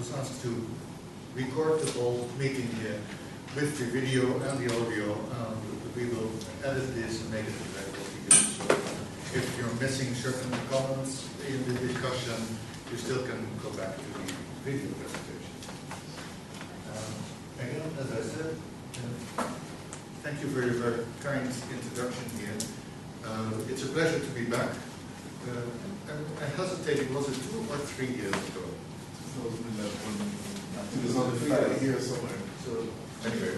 was asked to record the whole meeting here with the video and the audio. We will edit this and make it available to you. So if you're missing certain comments in the discussion, you still can go back to the video presentation. Again, as I said, thank you for your very kind introduction here. It's a pleasure to be back. I hesitated, was it 2 or 3 years ago? It was on the flight here somewhere. So anyway,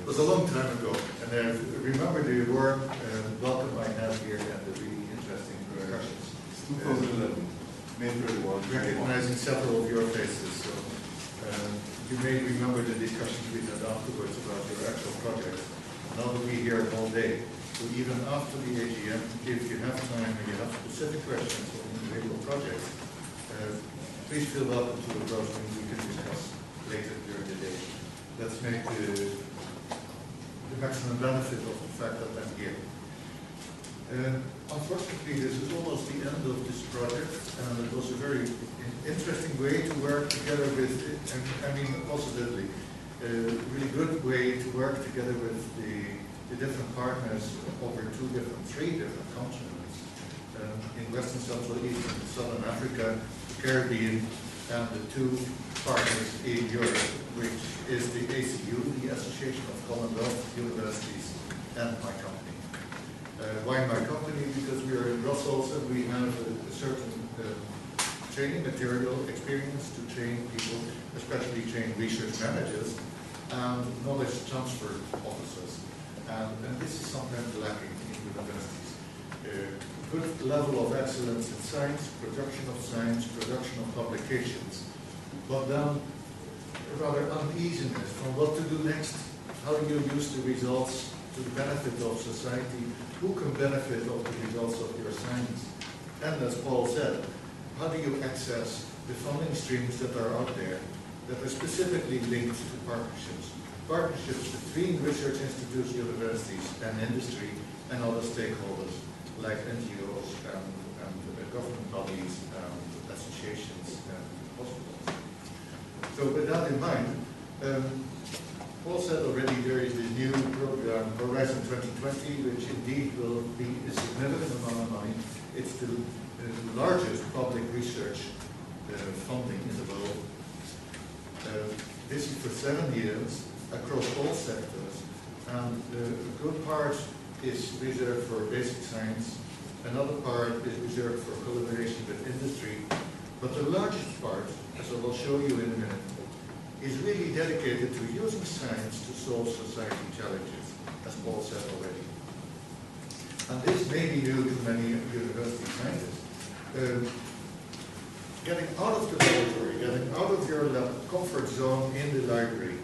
it was a long time ago, and I remember the warm welcome I had here and the really interesting discussions. 2011, May 31. Recognizing several of your faces, so you may remember the discussions we had afterwards about your actual project. Now we'll be here all day. So even after the AGM, if you have time and you have specific questions on individual projects, please feel welcome to approach me. We can discuss later during the day. Let's make the maximum benefit of the fact that I'm here. Unfortunately, this is almost the end of this project, and it was a very interesting way to work together with, and I mean positively, a really good way to work together with the different partners over 3 different continents, in Western, Central, East, and Southern Africa, the Caribbean, and the 2 partners in Europe, which is the ACU, the Association of Commonwealth Universities, and my company. Why my company? Because we are in Brussels and we have a certain training material experience to train people, especially train research managers and knowledge transfer officers. And this is sometimes lacking in universities. Good level of excellence in science, production of publications, but then rather uneasiness from what to do next. How do you use the results to the benefit of society? Who can benefit of the results of your science? And as Paul said, how do you access the funding streams that are out there that are specifically linked to partnerships? Partnerships between research institutes, universities, and industry, and other stakeholders like NGOs and government bodies and associations and hospitals. So with that in mind, Paul said already there is this new program, Horizon 2020, which indeed will be a significant amount of money. It's the largest public research funding in the world. This is for 7 years. Across all sectors, and the good part is reserved for basic science, another part is reserved for collaboration with industry, but the largest part, as I will show you in a minute, is really dedicated to using science to solve society challenges, as Paul said already. And this may be new to many university scientists. Getting out of the laboratory, getting out of your comfort zone in the library,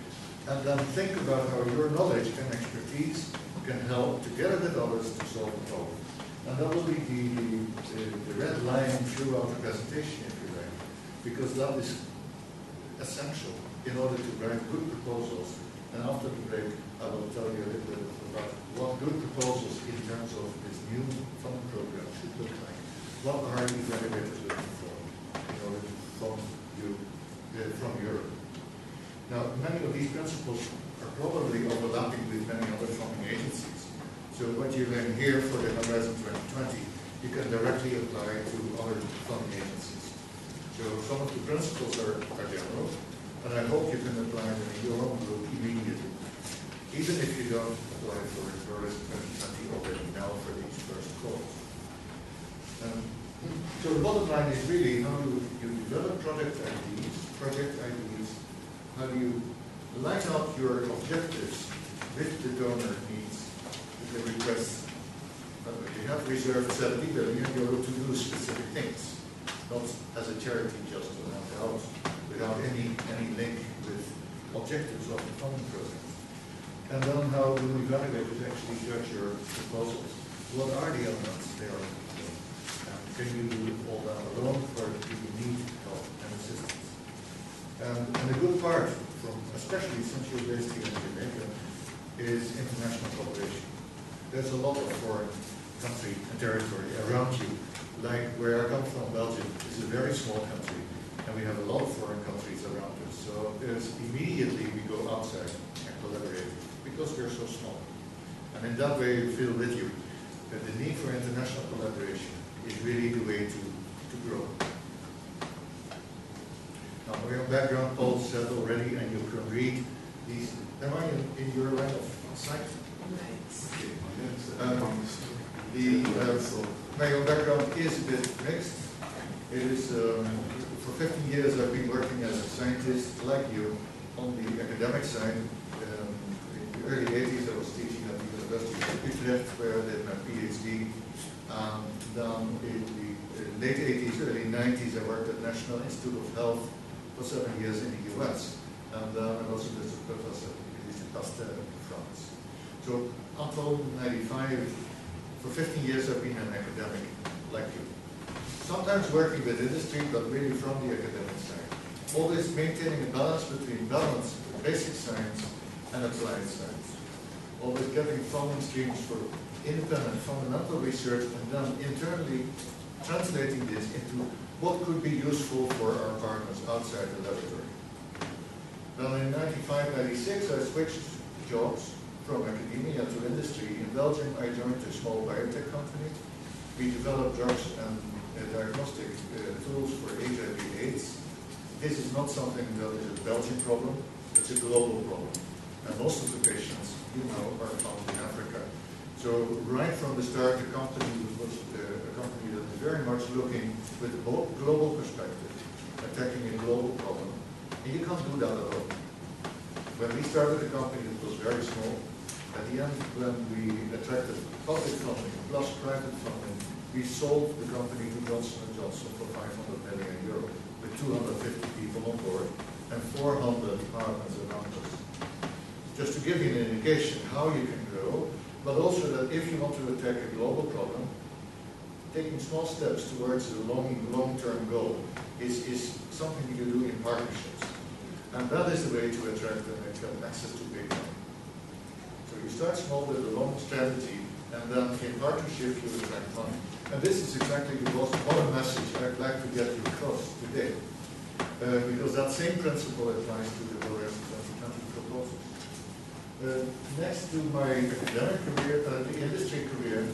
and then think about how your knowledge and expertise can help together with others to solve a problem. And that will be the red line throughout the presentation, if you like, because that is essential in order to write good proposals. And after the break, I will tell you a little bit about what good proposals in terms of this new funding program should look like. What are evaluators looking for in order to fund you from Europe? Now, many of these principles are probably overlapping with many other funding agencies. So what you learn here for the Horizon 2020, you can directly apply to other funding agencies. So some of the principles are general, and I hope you can apply them in your own group immediately, even if you don't apply for Horizon 2020 already now for these first calls. So the bottom line is really how you develop project ideas, how do you line up your objectives with the donor needs, with the requests. You have reserved 70 billion euro to do specific things, not as a charity just to hand out without any link with objectives of the funding program. And then how do evaluators actually judge your proposals? What are the elements they are looking for? Can you do it all down alone, or do you need help and assistance? And the good part, especially since you're based here in Jamaica, is international cooperation. There's a lot of foreign country and territory around you. Like where I come from, Belgium is a very small country, And we have a lot of foreign countries around us. So immediately we go outside and collaborate because we're so small. And in that way, we feel with you that the need for international collaboration is really the way to grow. Now, for your background, Paul said already, and you can read these. Am I in your line of sight? My own background is a bit mixed. It is, for 15 years I've been working as a scientist like you on the academic side. In the early 80s I was teaching at the University of Utrecht where I did my PhD. Then in the late 80s, early 90s I worked at National Institute of Health for 7 years in the US. And I also did a professor at the University of Pasteur in France. So until 95, for 15 years I've been an academic like you. Sometimes working with industry, but really from the academic side. Always maintaining a balance between basic science and applied science. Always getting funding streams for independent fundamental research and then internally translating this into what could be useful for our partners outside the laboratory. Then in 95, 96 I switched jobs from academia to industry. In Belgium I joined a small biotech company. We developed drugs and diagnostic tools for HIV/AIDS. This is not something that is a Belgian problem, it's a global problem. And most of the patients, you know, are found in Africa. So right from the start, the company was a company that is very much looking with a global perspective, attacking a global problem. And you can't do that alone. When we started the company, it was very small. At the end, when we attracted public funding plus private funding, we sold the company to Johnson & Johnson for 500 million euro, with 250 people on board and 400 partners around us. Just to give you an indication how you can grow, but also that if you want to attack a global problem, taking small steps towards a long-term goal is something you do in partnerships. And that is the way to attract and get access to big money. So you start small with a long strategy, and then in partnership you attract money. And this is exactly the most important message I'd like to get you across today. Because that same principle applies to the Horizon 2020 proposals. Next to my academic career, the industry career,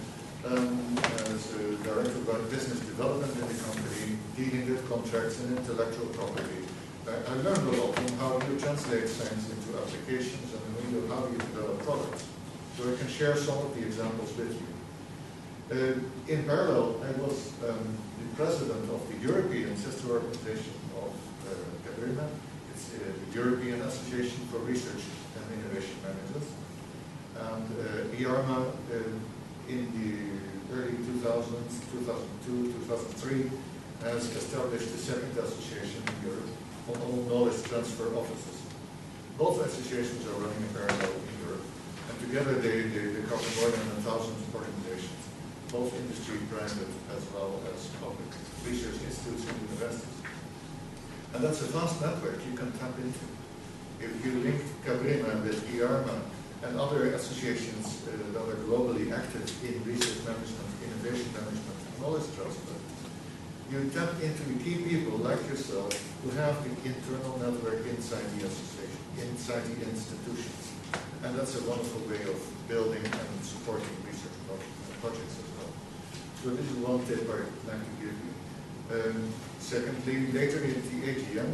as a director of business development in the company, dealing with contracts and intellectual property, I learned a lot on how you translate science into applications and how you develop products. So I can share some of the examples with you. In parallel, I was the president of the European sister organization of CABRIMA. It's the European Association for Research and Innovation Managers. And IARMA in the early 2000s, 2002, 2003, has established the second association in Europe on all knowledge transfer offices. Both associations are running in parallel in Europe. And together they cover more than 1,000 organizations, both industry, private, as well as public research institutes and universities. And that's a vast network you can tap into. If you link CABRIMA with IARMA and other associations that are globally active in research management, innovation management, and knowledge transfer, you tap into the key people like yourself who have the internal network inside the association, inside the institutions. And that's a wonderful way of building and supporting research projects as well. So this is one tip I'd like to give you. Secondly, later in the AGM,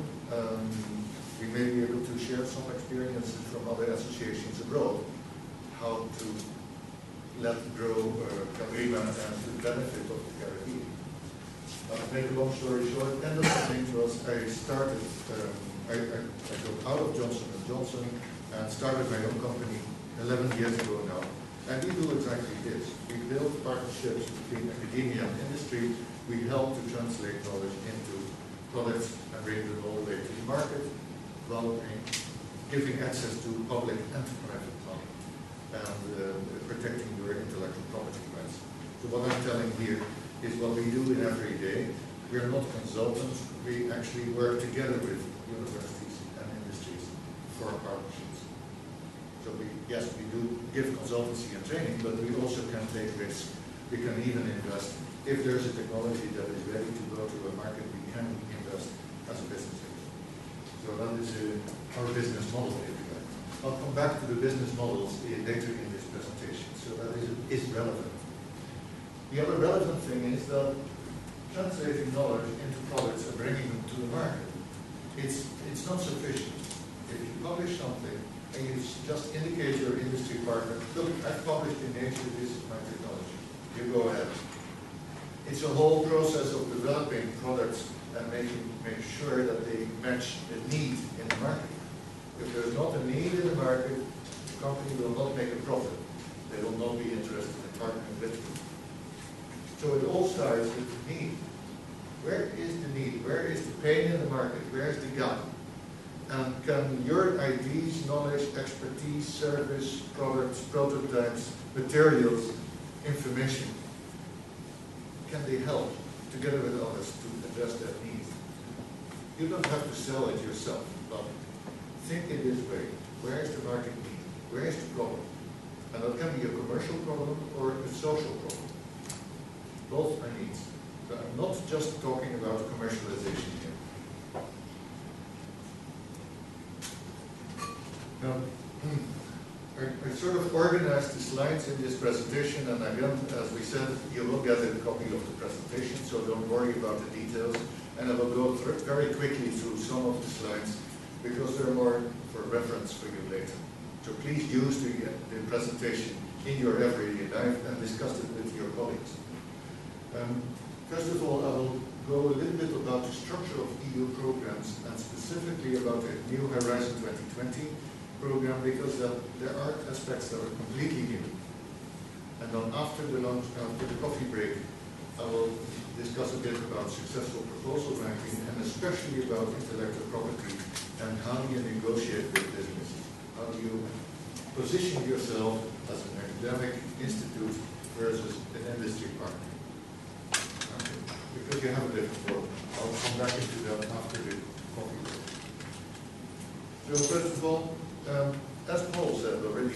we may be able to share some experiences from other associations abroad, how to let grow CABRIMA and to benefit of the Caribbean. To make a long story short, end of the thing was I started, I got out of Johnson & Johnson and started my own company 11 years ago now. And we do exactly this. We build partnerships between academia and industry. We help to translate knowledge into products and bring them all the way to the market, while giving access to public and private money and protecting your intellectual property rights. So what I'm telling here is what we do in every day. We are not consultants. We actually work together with universities and industries for partnerships. So yes, we do give consultancy and training, but we also can take risks. We can even invest. If there's a technology that is ready to go to a market, we can invest as a is our business model, if you like. I'll come back to the business models later in this presentation, so that is relevant. The other relevant thing is that translating knowledge into products and bringing them to the market, it's not sufficient. If you publish something and you just indicate your industry partner, look, I've published in Nature, this is my technology, you go ahead. It's a whole process of developing products and make sure that they match the need in the market. If there's not a need in the market, the company will not make a profit. They will not be interested in partnering with you. So it all starts with the need. Where is the need? Where is the pain in the market? Where is the gap? And can your ideas, knowledge, expertise, service, products, prototypes, materials, information, can they help together with others to address that need? You don't have to sell it yourself, but think in this way. Where is the market need? Where is the problem? And that can be a commercial problem or a social problem. Both are needs. So I'm not just talking about commercialization here. Now, I sort of organized the slides in this presentation, and again, as we said, you will get a copy of the presentation, so don't worry about the details. And I will go very quickly through some of the slides, because they're more for reference for you later. So please use the presentation in your everyday life and discuss it with your colleagues. First of all, I will go a little bit about the structure of EU programs, and specifically about the new Horizon 2020 program, because there are aspects that are completely new. And then after the coffee break, I will discuss a bit about successful proposal ranking, and especially about intellectual property and how do you negotiate with business. How do you position yourself as an academic institute versus an industry partner? Okay. Because you have a different role. I'll come back into that after the coffee break. So first of all, as Paul said already,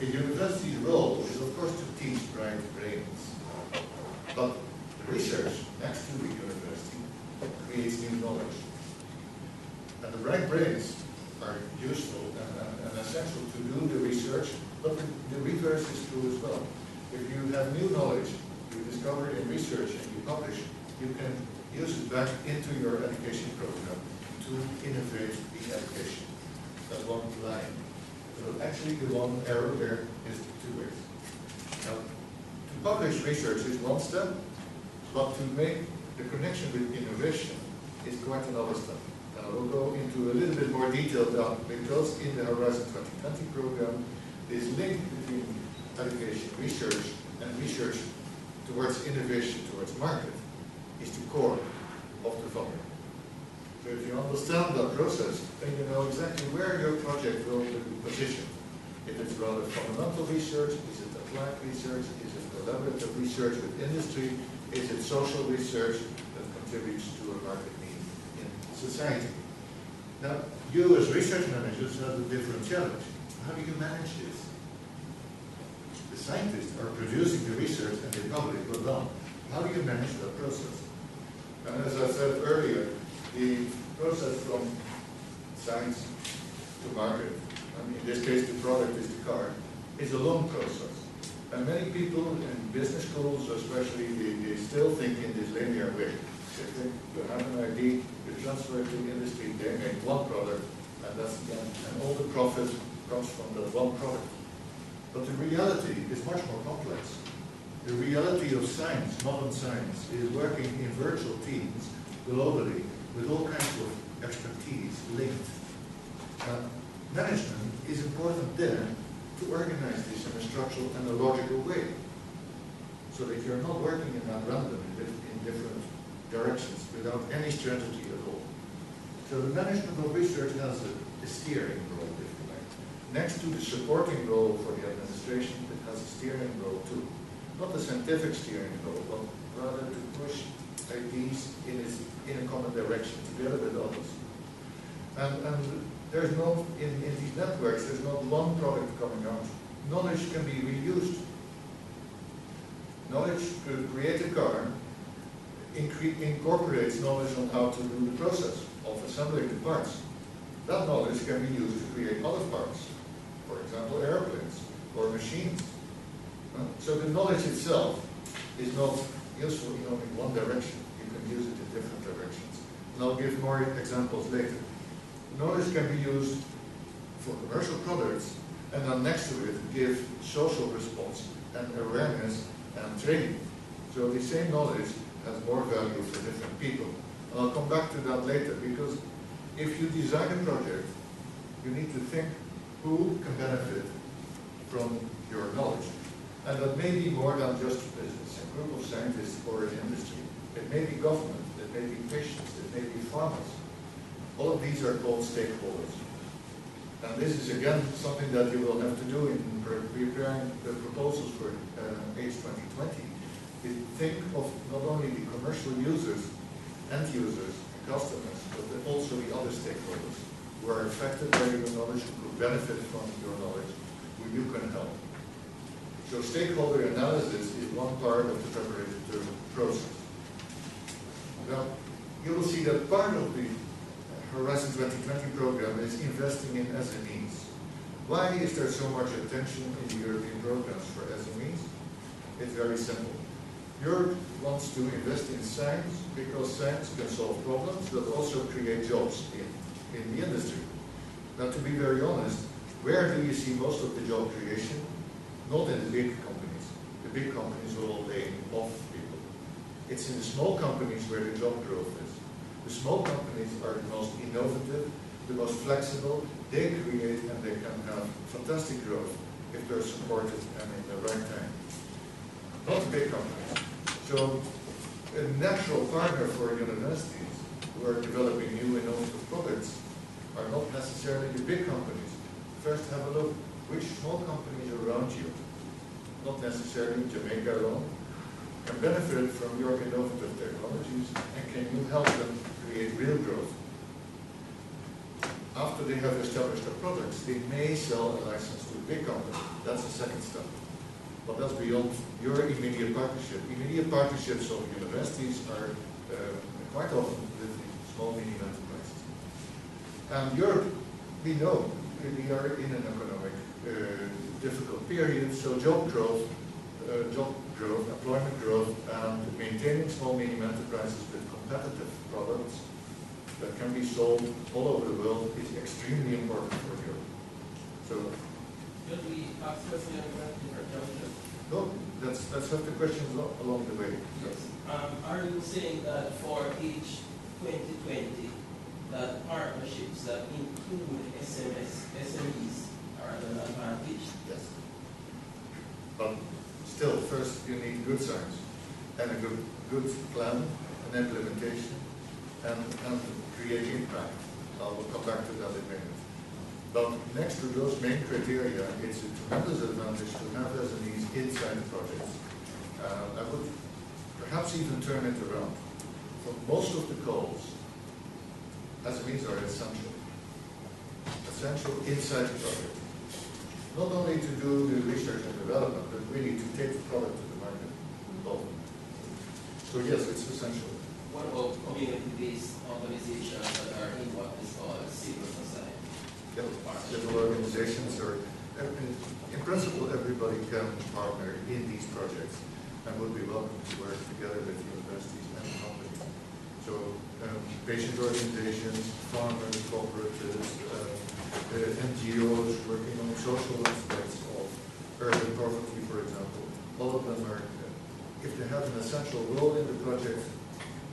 a university's role is of course to teach bright brains. But research next to the university creates new knowledge. And the bright brains are useful and essential to do the research, but the reverse is true as well. If you have new knowledge you discover in research and you publish, you can use it back into your education program to innovate the education. That's one line. So actually the one arrow there is two ways. Now, to publish research is one step, but to make the connection with innovation is quite another step. And I will go into a little bit more detail now, because in the Horizon 2020 program, this link between education research and research towards innovation, towards market, is the core of the funding. So if you understand that process, then you know exactly where your project will be positioned. If it's rather fundamental research, is it applied research, is it collaborative research with industry, is it social research that contributes to a market need in society? Now, you as research managers have a different challenge. How do you manage this? The scientists are producing the research and they publish it well. How do you manage that process? And as I said earlier, the process from science to market, and in this case the product is the car, is a long process. And many people in business schools especially, they still think in this linear way. They think you have an idea, you transfer it to industry, they make one product, and that's the end. And all the profit comes from that one product. But the reality is much more complex. The reality of science, modern science, is working in virtual teams globally with all kinds of expertise linked. Management is important there to organize this in a structural and a logical way, so that you're not working in that random in different directions without any strategy at all. So the management of research has a steering role, if you like. Next to the supporting role for the administration, it has a steering role too. Not a scientific steering role, but rather to push ideas in a common direction together with others. And there's no, in these networks, there's not one product coming out. Knowledge can be reused. Knowledge to create a car incorporates knowledge on how to do the process of assembling the parts. That knowledge can be used to create other parts, for example, airplanes or machines. So the knowledge itself is not useful in only one direction. You can use it in different directions. And I'll give more examples later. Knowledge can be used for commercial products, and then next to it give social response and awareness and training. So the same knowledge has more value for different people. And I'll come back to that later, because if you design a project, you need to think who can benefit from your knowledge. And that may be more than just business, a group of scientists or an industry. It may be government, it may be patients, it may be farmers. All of these are called stakeholders. And this is again something that you will have to do in preparing the proposals for H 2020. You think of not only the commercial users, end users, and customers, but also the other stakeholders who are affected by your knowledge, who could benefit from your knowledge, who you can help. So stakeholder analysis is one part of the preparatory process. Now, you will see that part of the Horizon 2020 program is investing in SMEs. Why is there so much attention in the European programs for SMEs? It's very simple. Europe wants to invest in science because science can solve problems but also create jobs in the industry. Now, to be very honest, where do you see most of the job creation? Not in the big companies. The big companies will all lay off people. It's in the small companies where the job growth is. The small companies are the most innovative, the most flexible. They create and they can have fantastic growth if they're supported and in the right time. Not the big companies. So a natural partner for universities who are developing new innovative products are not necessarily the big companies. First have a look which small companies around you, not necessarily Jamaica alone, can benefit from your innovative technologies, and can you help them create real growth. After they have established their products, they may sell a license to a big company. That's the second step. But that's beyond your immediate partnership. Immediate partnerships of universities are quite often with small, medium enterprises. And Europe, we know, we are in an economic difficult period, so job growth, employment growth, and maintaining small, medium enterprises with competitive products that can be sold all over the world is extremely important for Europe. So, should we ask questions or juncture? no, let's have the questions along the way. Yes. Are you saying that for each 2020, that partnerships that include SMEs are an advantage? Yes. But still, first you need good science and a good plan and implementation and create impact. I will come back to that in a minute. But next to those main criteria, it's a tremendous advantage to have SMEs inside the projects. I would perhaps even turn it around. For most of the calls, SMEs are essential. Essential inside the project. Not only to do the research and development, but really to take the product to the market. Both. So yes, it's essential. What about community-based organizations that are in what is called civil society? Civil organizations, or in principle, everybody can partner in these projects and would be welcome to work together with universities and companies. So patient organizations, farmers, cooperatives, NGOs working on social aspects of urban poverty, for example, all of them are, if they have an essential role in the project,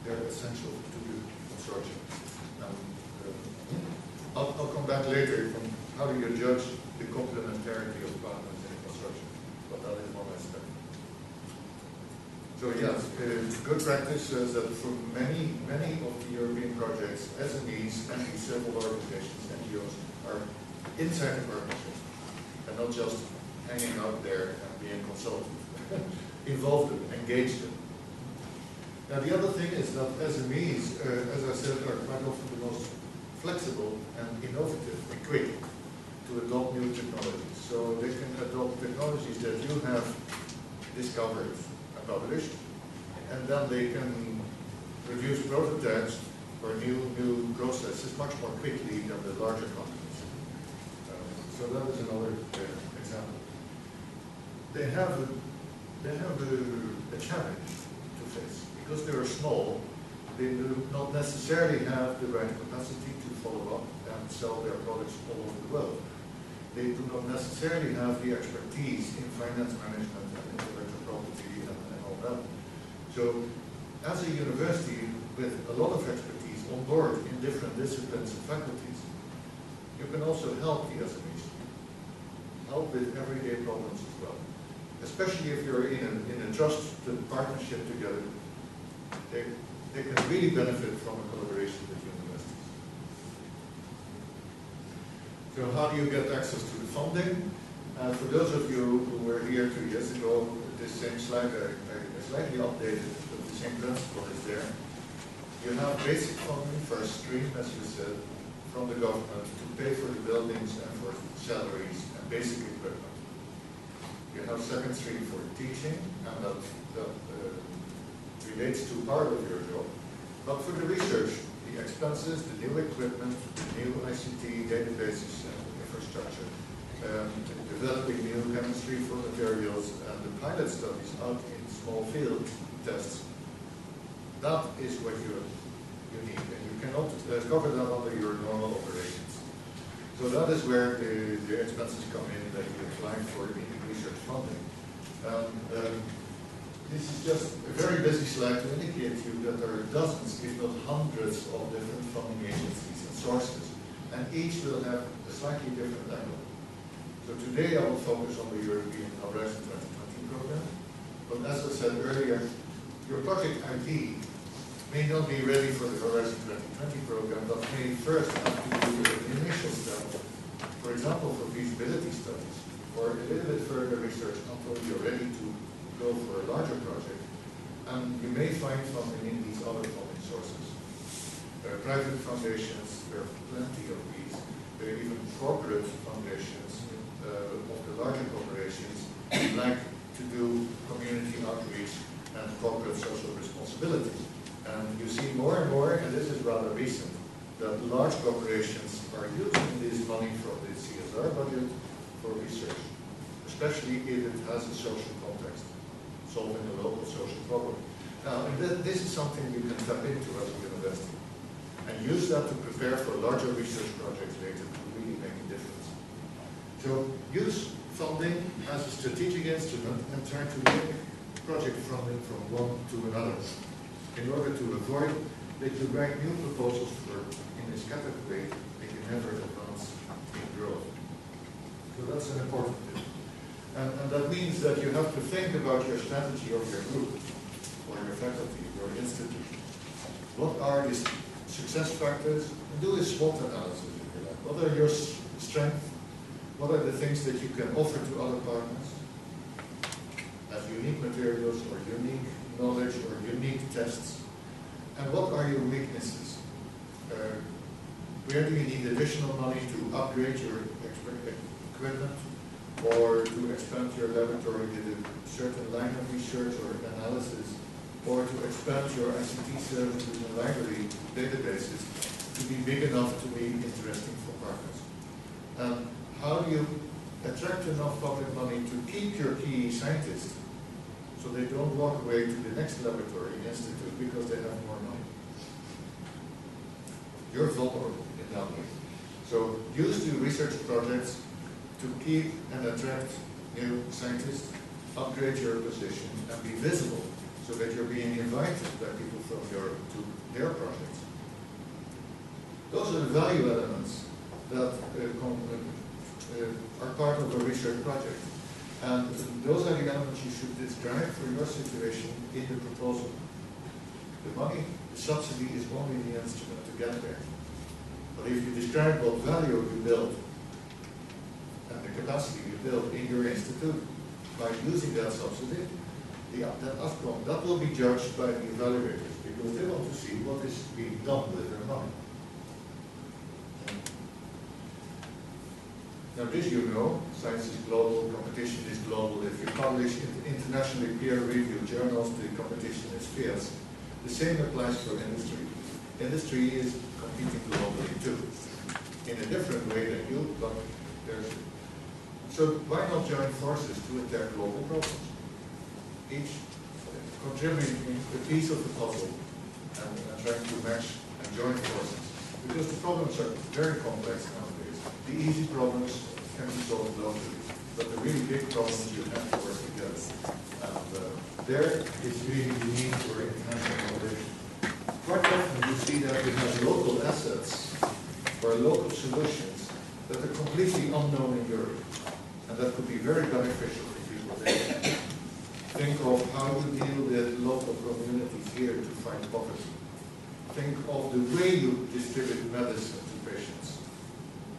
they're essential to the consortium. I'll come back later from how do you judge the complementarity of partners in a consortium, but that is one aspect. So yes, good practice says that for many of the European projects, SMEs and the several organizations, NGOs, are inside the partnership and not just hanging out there and being consulted, involved in, engaged in. Now the other thing is that SMEs, as I said, are quite often the most flexible and innovative and quick to adopt new technologies. So they can adopt technologies that you have discovered and published, and then they can produce prototypes or new processes much more quickly than the larger companies. So that is another example. They have a challenge to face because they are small. They do not necessarily have the right capacity to follow up and sell their products all over the world. They do not necessarily have the expertise in finance management and intellectual property and all that. So, as a university with a lot of expertise on board in different disciplines and faculties, you can also help the SMEs, help with everyday problems as well. Especially if you're in a trusted partnership together, they can really benefit from a collaboration with universities. So how do you get access to the funding? For those of you who were here 2 years ago, this same slide I slightly updated, but the same principle is there. You have basic funding, first stream, as you said, from the government to pay for the buildings and for salaries and basic equipment. You have second stream for teaching, and that relates to part of your job. But for the research, the expenses, the new equipment, the new ICT databases and infrastructure, developing new chemistry for materials, and the pilot studies out in small field tests, that is what you need. And you cannot cover that under your normal operations. So that is where the expenses come in that you apply for the research funding. This is just a very busy slide to indicate to you that there are dozens, if not hundreds, of different funding agencies and sources, and each will have a slightly different angle. So today I will focus on the European Horizon 2020 program, but as I said earlier, your project ID may not be ready for the Horizon 2020 program, but may first have to do an initial step, for example, for feasibility studies, or a little bit further research until you're ready to go for a larger project. And you may find funding in these other funding sources. There are private foundations, there are plenty of these. There are even corporate foundations of the larger corporations like to do community outreach and corporate social responsibility. And you see more and more, and this is rather recent, that large corporations are using this money from the CSR budget for research, especially if it has a social context, solving a local social problem. Now, this is something you can tap into as a university, and use that to prepare for larger research projects later to really make a difference. So use funding as a strategic instrument and try to link project funding from one to another in order to avoid that you write new proposals for in a scattered way that you never advance in growth. So that's an important thing. And that means that you have to think about your strategy of your group, or your faculty, your institute. What are the success factors? And do a SWOT analysis, if you like. What are your strengths? What are the things that you can offer to other partners as unique materials, or unique knowledge, or unique tests? And what are your weaknesses? Where do you need additional money to upgrade your equipment, or to expand your laboratory with a certain line of research or analysis, or to expand your ICT services and library databases to be big enough to be interesting for partners? How do you attract enough public money to keep your key scientists so they don't walk away to the next laboratory institute because they have more money? You're vulnerable in that way. So use the research projects to keep and attract new scientists, upgrade your position, and be visible so that you're being invited by people from to their projects. Those are the value elements that are part of a research project. And those are the elements you should describe for your situation in the proposal. The money, the subsidy is only the instrument to get there. But if you describe what value you build and the capacity you build in your institute by using that subsidy, that outcome, that will be judged by the evaluators because they want to see what is being done with their money. Now this you know, science is global, competition is global. If you publish in internationally peer-reviewed journals, the competition is fierce. The same applies for industry. Industry is competing globally too, in a different way than you, but there's. So why not join forces to attack global problems? Each contributing a piece of the puzzle and trying to match and join forces. Because the problems are very complex nowadays. The easy problems can be solved locally, but the really big problems you have to work together. And there is really the need for international collaboration. Quite often you see that we have local assets or local solutions that are completely unknown in Europe. And that could be very beneficial for people there. Think of how you deal with local communities here to fight poverty. Think of the way you distribute medicine to patients.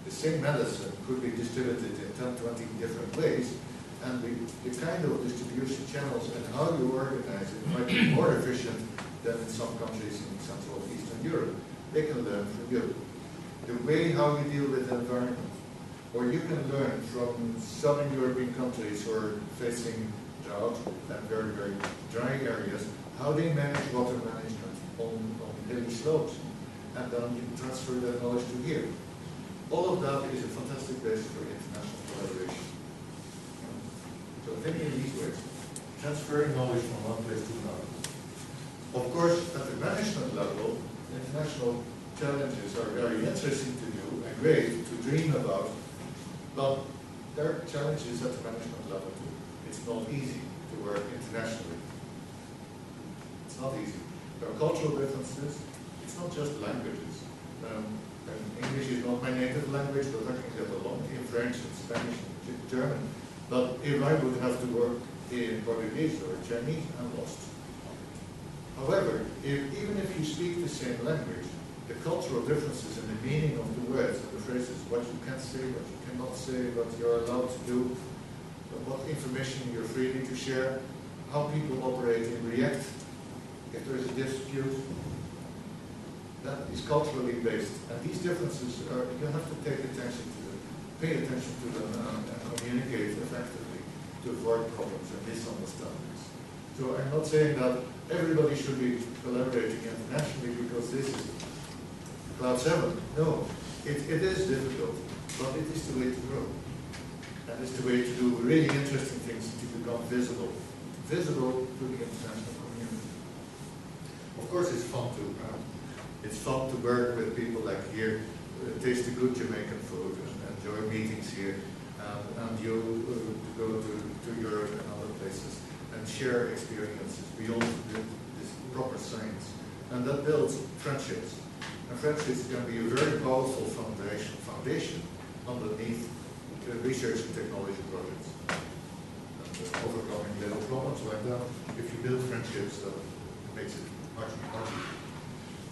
The same medicine could be distributed in 10, 20 different ways, and the kind of distribution channels and how you organize it might be more efficient than in some countries in Central and Eastern Europe. They can learn from you. The way how you deal with the environment, or you can learn from southern European countries who are facing drought and very, very dry areas, how they manage water management on hilly slopes, and then you transfer that knowledge to here. All of that is a fantastic basis for international collaboration. So thinking in these ways, transferring knowledge from one place to another. Of course, at the management level, international challenges are very interesting to do and great to dream about, but there are challenges at the management level too. It's not easy to work internationally. It's not easy. There are cultural differences. It's not just languages. English is not my native language, but I can get along in French and Spanish and German. But if I would have to work in Portuguese or Chinese, I'm lost. However, even if you speak the same language, the cultural differences in the meaning of the words and the phrases, what you can say, what you cannot say, what you're allowed to do, what information you're free to share, how people operate and react if there is a dispute, that is culturally based. And these differences are, you have to take attention to them, pay attention to them and communicate effectively to avoid problems and misunderstandings. So I'm not saying that everybody should be collaborating internationally because this is Cloud 7. No, it is difficult, but it is the way to grow. And it's the way to do really interesting things to become visible to the international community. Of course, it's fun too. It's fun to work with people like here, taste the good Jamaican food, and enjoy meetings here, and you go to Europe and other places and share experiences beyond this proper science. And that builds friendships. And friendships can be a very powerful foundation underneath research and technology projects. And overcoming little problems like that, if you build friendships, that makes it much easier.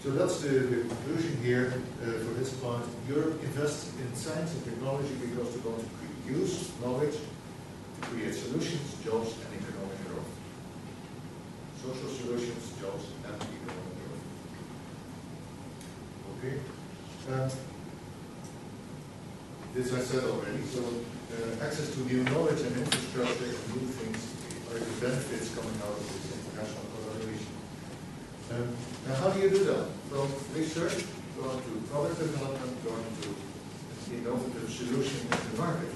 So that's the conclusion here for this part. Europe invests in science and technology because they want to use knowledge to create solutions, jobs, and economic growth. Social solutions, jobs, and economic growth. Okay. This I said already. So access to new knowledge and infrastructure and new things are the benefits coming out of this international collaboration. Now, how do you do that? From research, going to product development, going to innovative solution in the market.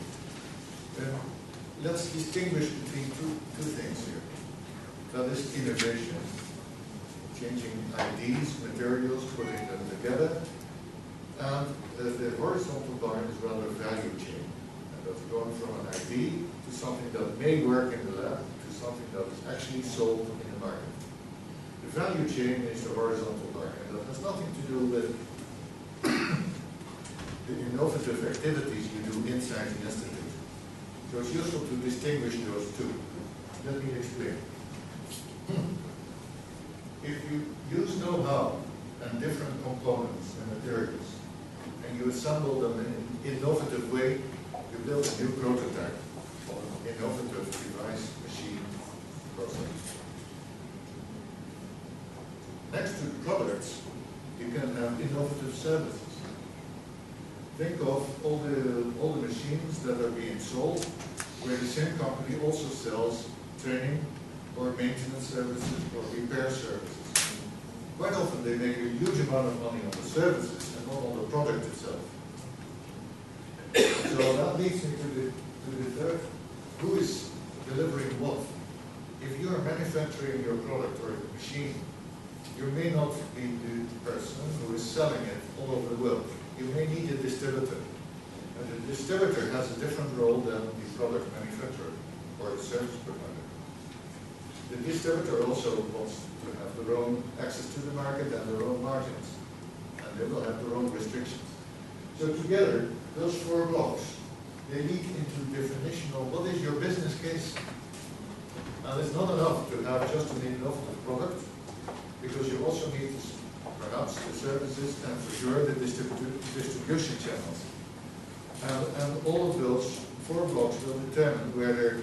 Let's distinguish between two things here. That is innovation, changing ideas, materials, putting them together. And the horizontal bar is rather value chain. And that's going from an idea to something that may work in the lab to something that is actually sold in the market. The value chain is the horizontal bar, and that has nothing to do with the innovative activities you do inside the institute. So it's useful to distinguish those two. Let me explain. If you use know-how and different components and materials, and you assemble them in an innovative way, you build a new prototype of an innovative device, machine, process. Next to products, you can have innovative services. Think of all the machines that are being sold, where the same company also sells training or maintenance services or repair services. quite often they make a huge amount of money on the services and not on the product itself. So that leads me to the third, who is delivering what? If you are manufacturing your product or machine, you may not be the person who is selling it all over the world. You may need a distributor. And the distributor has a different role than the product manufacturer or the service provider. The distributor also wants to have their own access to the market and their own margins. And they will have their own restrictions. So together, those 4 blocks, they lead into definition of what is your business case. And it's not enough to have just an innovative product, because you also need perhaps the services and for sure the distribution channels. And all of those 4 blocks will determine whether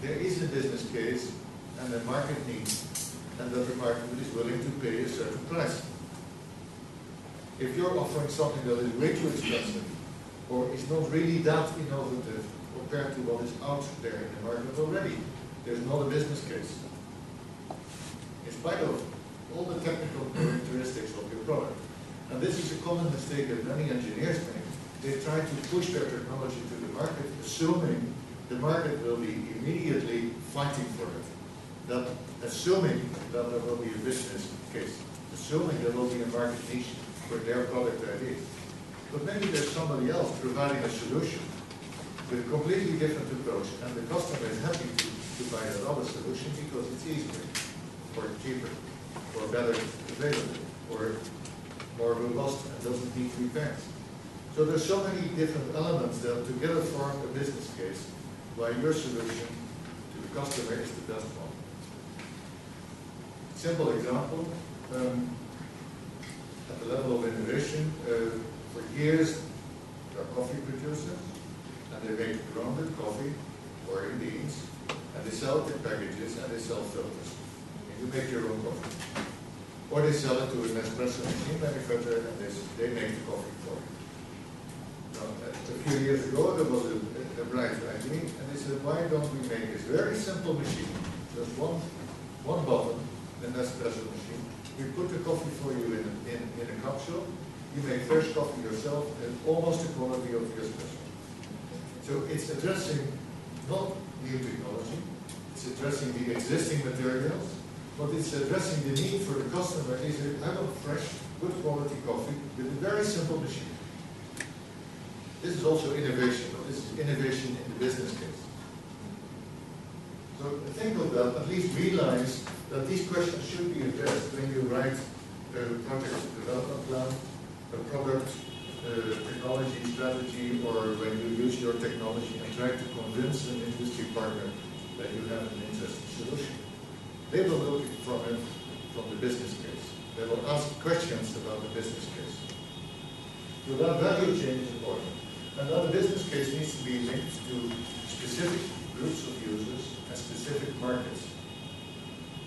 there is a business case and a market need, and that the market is willing to pay a certain price. If you're offering something that is way too expensive, or is not really that innovative compared to what is out there in the market already, there's not a business case. In spite of all the technical characteristics of your product. And this is a common mistake that many engineers make. They try to push their technology to the market, assuming the market will be immediately fighting for it. That assuming that there will be a business case, assuming there will be a market niche for their product idea. But maybe there's somebody else providing a solution with a completely different approach, and the customer is happy to buy that other solution because it's easier, or cheaper, or better available, or more robust and doesn't need repairs. So there's so many different elements that together form a business case why your solution to the customer is the best one. Simple example, at the level of innovation, for years there are coffee producers and they make grounded coffee or in beans and they sell it in packages and they sell filters. And you make your own coffee. Or they sell it to an espresso machine manufacturer and they make the coffee for you. Now, a few years ago there was a bright idea and they said, why don't we make this very simple machine, just one button, an espresso machine. We put the coffee for you in a capsule. You make fresh coffee yourself and almost the quality of the espresso. So it's addressing not new technology, it's addressing the existing materials, but it's addressing the need for the customer is to have a fresh, good quality coffee with a very simple machine. This is also innovation, but this is innovation in the business case. So think of that, at least realize that these questions should be addressed when you write a project development plan, a product technology strategy, or when you use your technology and try to convince an industry partner that you have an interesting solution. They will look from it from the business case. They will ask questions about the business case. So that value chain is important. And then the business case needs to be linked to specific groups of users and specific markets.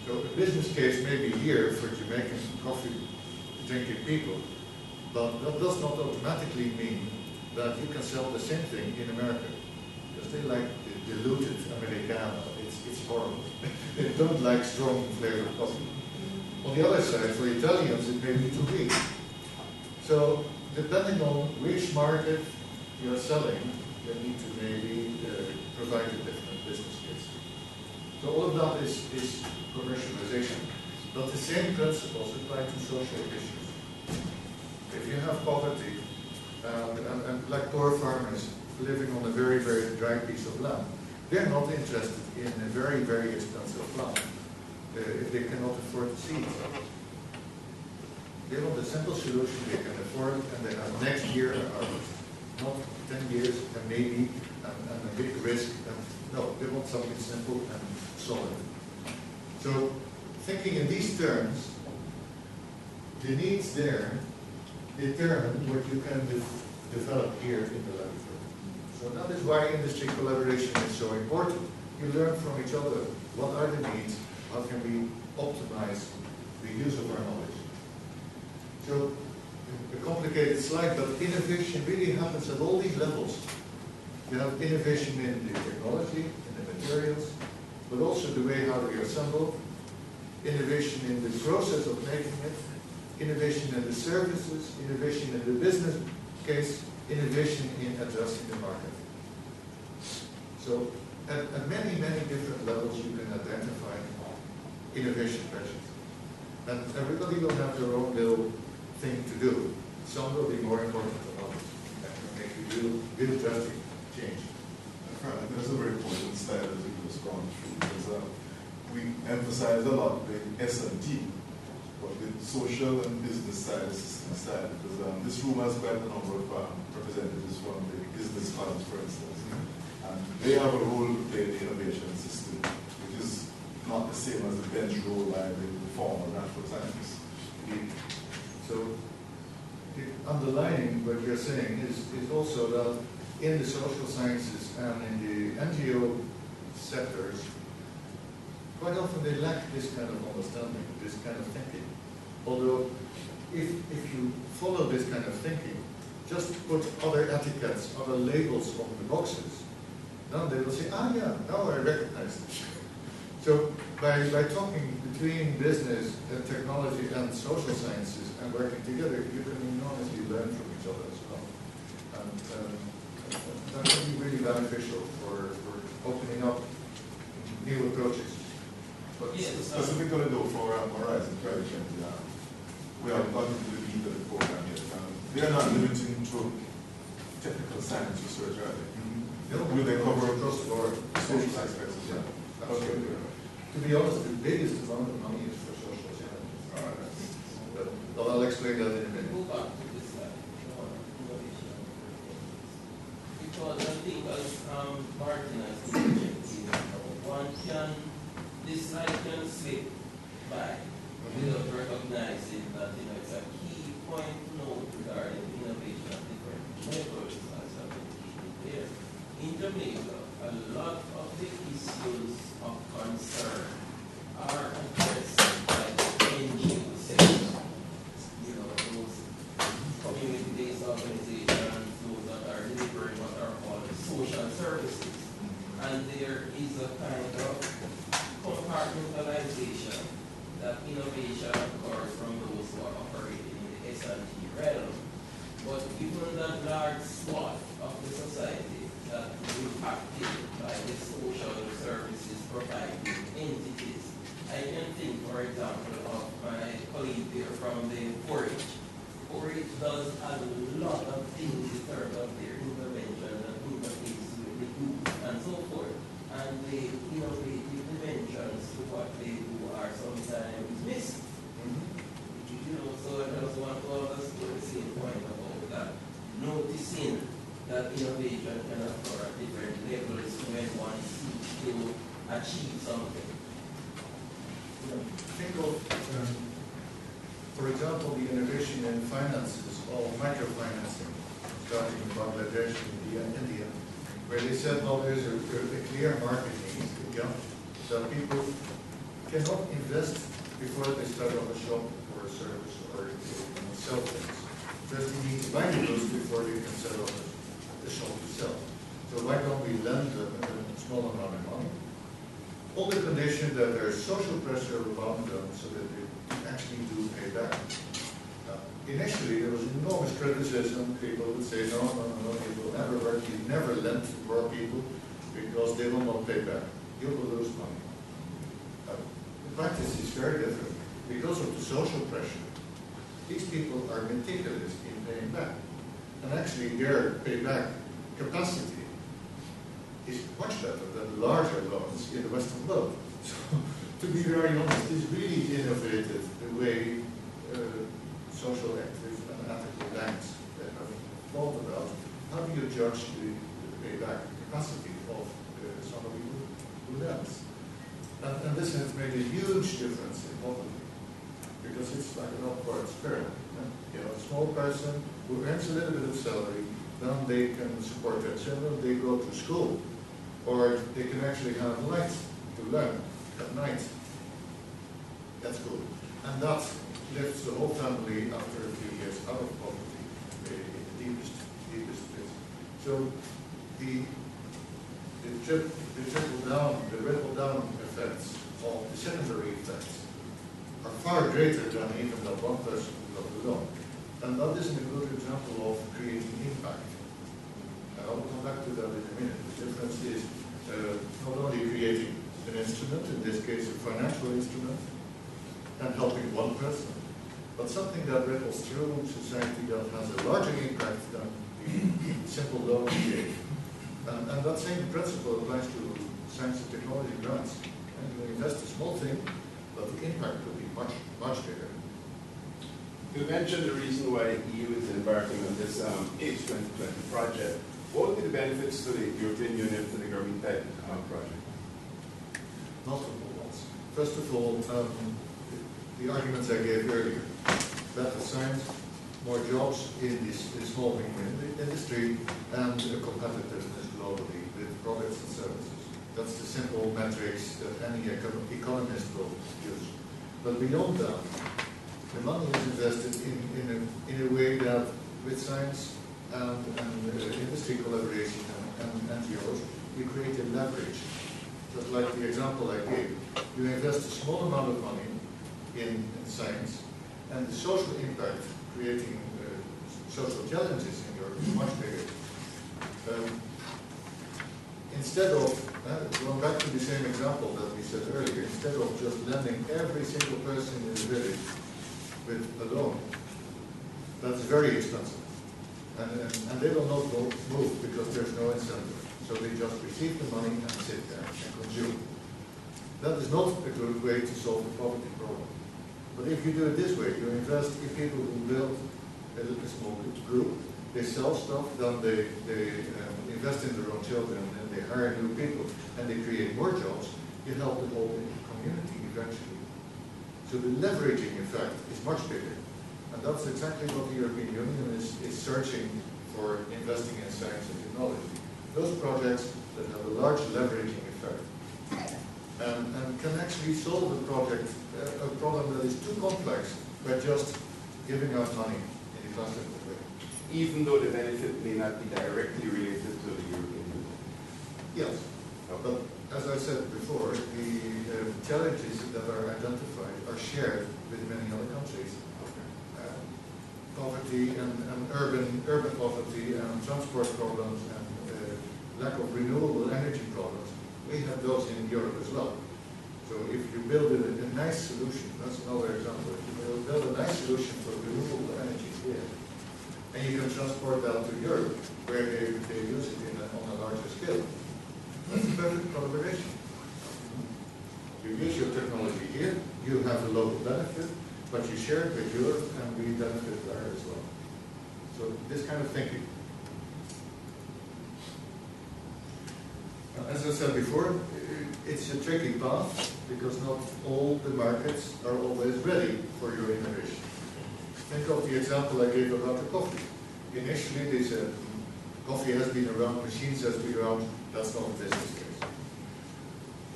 So a business case may be here for Jamaican coffee drinking people, but that does not automatically mean that you can sell the same thing in America. Because they like the diluted Americano. It's horrible. They don't like strong flavored coffee. On the other side, for Italians, it may be too weak. So depending on which market you're selling, you need to maybe provide a different business case. So all of that is commercialization. But the same principles apply to social issues. If you have poverty and like poor farmers living on a very, very dry piece of land, they're not interested in a very, very expensive plant if they cannot afford the seeds. They want a simple solution they can afford and they have next year a harvest. Not 10 years and maybe and a big risk. No, they want something simple and solid. So thinking in these terms, the needs there determine what you can develop here in the laboratory. So that is why industry collaboration is so important. You learn from each other. What are the needs? How can we optimize the use of our knowledge? So a complicated slide, but innovation really happens at all these levels. You have innovation in the technology, in the materials, but also the way how we assemble, innovation in the process of making it, innovation in the services, innovation in the business case, innovation in adjusting the market. So at many, many different levels you can identify innovation pressures. And everybody will have their own little thing to do. Some will be more important than others. That can make a real drastic change. That's a very important slide that we just gone through, because we emphasize a lot the S&T, but the social and business side is side, because this room has quite a number of representatives from the business college, for instance. And they have a role to play in the innovation system, which is not the same as the bench role by the former natural scientists. So, underlining what you're saying is also that in the social sciences and in the NGO sectors, quite often they lack this kind of understanding, this kind of thinking. Although, if you follow this kind of thinking, just put other etiquettes, other labels on the boxes, then they will say, ah yeah, now I recognize this. So by talking between business and technology and social sciences and working together, you can enormously learn from each other as well. And that can be really beneficial for opening up new approaches. But specifically though for Horizon 2020, we have gotten to the meat of the program yet. They are not limiting to technical science research, are they? Will they cover across the board social aspects as well? Absolutely. Okay. To be honest, the biggest amount of money is for social sciences. But I'll explain that in a minute. Go back to this slide, innovation. Because I think as Martin has mentioned, this slide can slip by without recognizing that it's a key point to note regarding innovation of different methods as have been stated there. In Jamaica, a lot of the issues of concern are addressed by the NGO sector. Those community-based organizations, those that are delivering what are called social services. And there is a kind of compartmentalization that innovation occurs from those who are operating in the S&T realm. But given that large swath of the society that is impacted by the social services providing entities, I can think, for example, of my colleague there from the 4-H. 4-H does a lot of things in terms of their intervention and interface with the youth and so forth. And the innovative dimensions to what they do are sometimes missed. So I just want all of us to the same point about that. Noticing that innovation can occur at different levels when one seeks to achieve something. Think of, for example, the innovation in finances or microfinancing, starting in Bangladesh, India, where they said, well, there's a clear market need, that people cannot invest before they start up a shop or a service or sell things. First, you need to buy the goods before you can set up a shop to sell. So why don't we lend them a small amount of money? On the condition that there's social pressure upon them so that they actually do pay back. Initially, there was enormous criticism. People would say, no, it will never work. You never lend to poor people because they will not pay back. You will lose money. The practice is very different. Because of the social pressure, these people are meticulous in paying back. And actually, their payback capacity is much better than larger loans in the Western world. So, to be very honest, it's really innovative the way social active and ethical banks have thought about how do you judge the payback capacity of somebody who lends. And this has made a huge difference in poverty, because it's like an upward spiral. A small person who earns a little bit of salary, then they can support their children, they go to school, or they can actually have light to learn at night. That's good. And that lifts the whole family after a few years out of poverty in the deepest pit. So the ripple down effects of the secondary effects are far greater than even that one person got alone. And that is a good example of creating impact. And I'll come back to that in a minute. The difference is not only creating an instrument, in this case a financial instrument, and helping one person, but something that ripples through society that has a larger impact than the simple loan we gave. And that same principle applies to science and technology grants. And you invest a small thing, but the impact could be much, much bigger. You mentioned the reason why the EU is embarking on this H 2020 project. What would be the benefits to the European Union for the Grameen-type project? Multiple ones. First of all, the arguments I gave earlier. Better science, more jobs in this small industry, and competitiveness globally with products and services. That's the simple metrics that any economist will use. But beyond that, the money is invested in a way that with science and industry collaboration and NGOs, you create a leverage. Just like the example I gave, you invest a small amount of money in science, and the social impact creating social challenges in Europe is much bigger. Instead of, going back to the same example that we said earlier, instead of just lending every single person in the village with a loan, that's very expensive. And they will not move because there's no incentive. So they just receive the money and sit there and consume. That is not a good way to solve the poverty problem. But if you do it this way, you invest in people who build a small group, they sell stuff, then they invest in their own children, and they hire new people, and they create more jobs, you help the whole community eventually. So the leveraging effect is much bigger. And that's exactly what the European Union is searching for, investing in science and technology. Those projects that have a large leveraging effect and can actually solve a problem that is too complex by just giving out money in a classical way. Even though the benefit may not be directly related to the European Union? Yes. But as I said before, the challenges that are identified are shared with many other countries. Poverty and urban poverty and transport problems and lack of renewable energy problems, we have those in Europe as well. So if you build a nice solution, that's another example, if you build a nice solution for renewable energy here, and you can transport that to Europe, where they use it on a larger scale, that's a perfect collaboration. You use your technology here, you have a local benefit, but you share it with Europe, and we benefit there as well. So this kind of thinking. As I said before, it's a tricky path because not all the markets are always ready for your innovation. Think of the example I gave about the coffee. Initially they said, coffee has been around, machines has been around, that's not a business case.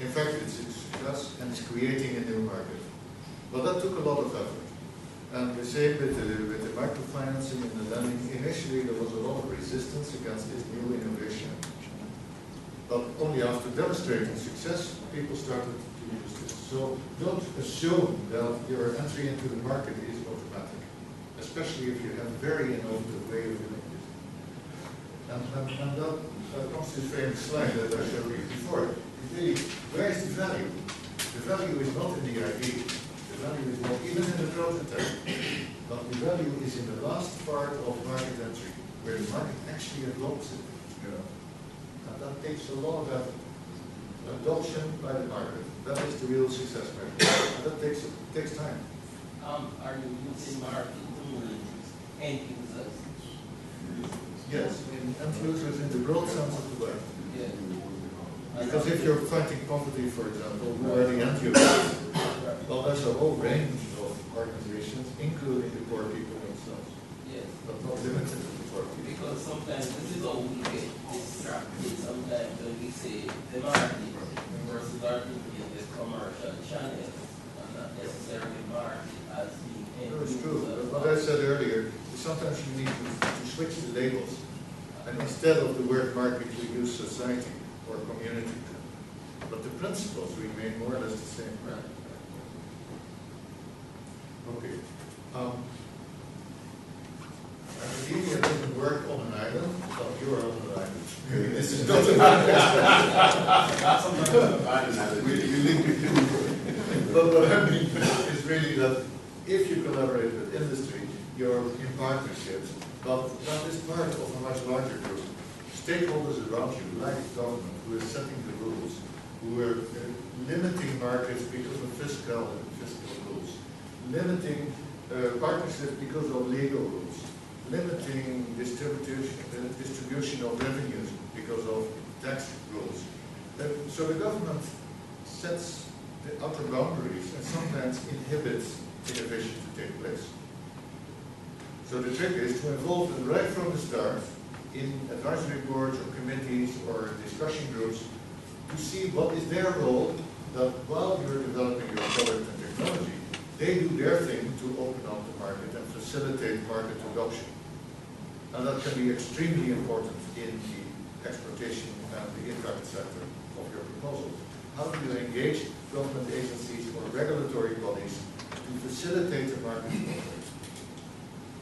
In fact, it's a success and it's creating a new market. But that took a lot of effort. And the same with the microfinancing and the lending. Initially there was a lot of resistance against this new innovation. But only after demonstrating success, people started to use this. So don't assume that your entry into the market is automatic, especially if you have a very innovative way of doing it. And that comes to the famous slide that I showed you before. Really, where is the value? The value is not in the idea. The value is not even in the prototype. But the value is in the last part of market entry, where the market actually adopts it. And that takes a lot of effort. Adoption by the market, that is the real success measure. And that takes time. Are you using market end users? Yes, end users in the broad sense of the word. Yeah. Because if you're fighting poverty, for example, who are the end users? Well, there's a whole range of organizations, including the poor people themselves. Yes. But not limited to the poor people. Because sometimes this is how we get distracted. Sometimes when we say the market versus our thinking the commercial channel and not necessarily market as being end No, it's user. true. But what I said earlier, sometimes you need to switch the labels. And instead of the word market, you use society or community. But the principles remain more or less the same. Right. Okay. Academia doesn't work on an island, but you're on an island. This is not we link it to. But what I mean is really that if you collaborate with industry, you're in partnerships, but that is part of a much larger group. Stakeholders around you, like government, who is setting the rules, who are limiting markets because of fiscal rules, limiting partnerships because of legal rules, limiting distribution of revenues because of tax rules. So the government sets the outer boundaries and sometimes inhibits innovation to take place. So the trick is to involve them right from the start in advisory boards or committees or discussion groups to see what is their role, that while you're developing your product and technology, they do their thing to open up the market and facilitate market adoption. And that can be extremely important in the exploitation and the impact sector of your proposal. How do you engage government agencies or regulatory bodies to facilitate the market development?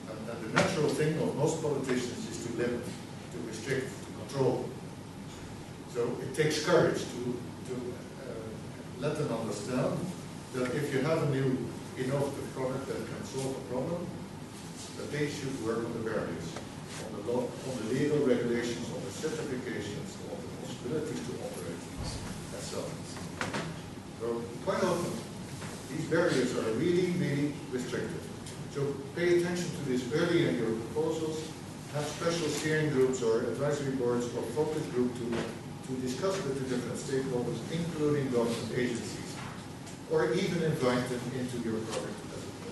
And the natural thing of most politicians is to limit, to restrict, to control. So it takes courage to let them understand that if you have a new innovative product that can solve a problem, that they should work on the barriers, on the law, on the legal regulations, on the certifications, on the possibilities to operate, and so on. So quite often, these barriers are really, really restrictive. So pay attention to this early in your proposals, have special steering groups or advisory boards or focus group to discuss with the different stakeholders, including government agencies, or even invite them into your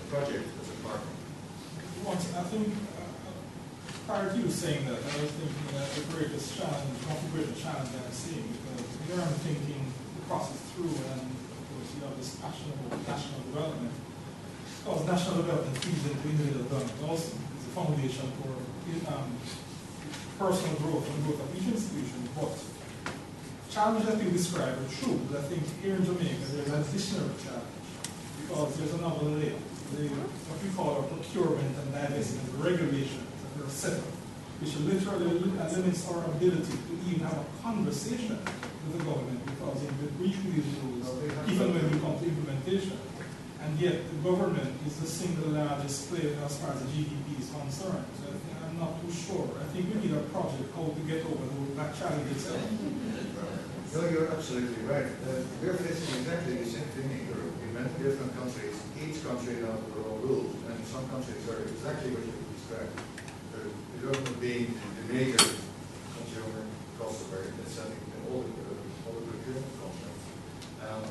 project as a partner. I think, prior to you saying that, I was thinking that the greatest challenge, not the greatest challenge that I'm seeing, because here I'm thinking the process through, and of course you have this passion about national development. Because national development feeds into individual development also. It's a foundation for personal growth and growth of each institution. But challenges that you describe are true, but I think here in Jamaica there's an additional challenge because there's another layer. What we call our procurement and divestment regulations that are set up, which literally limits our ability to even have a conversation with the government because in breaching these rules, even when we come to implementation, and yet the government is the single largest player as far as the GDP is concerned. So I'm not too sure. I think we need a project how to get over that challenge itself. No, you're absolutely right. We're facing exactly the same thing in Europe. In many different countries, each country has their own rules, and some countries are exactly what you described. The government being the major consumer customer in setting all the procurement contracts, and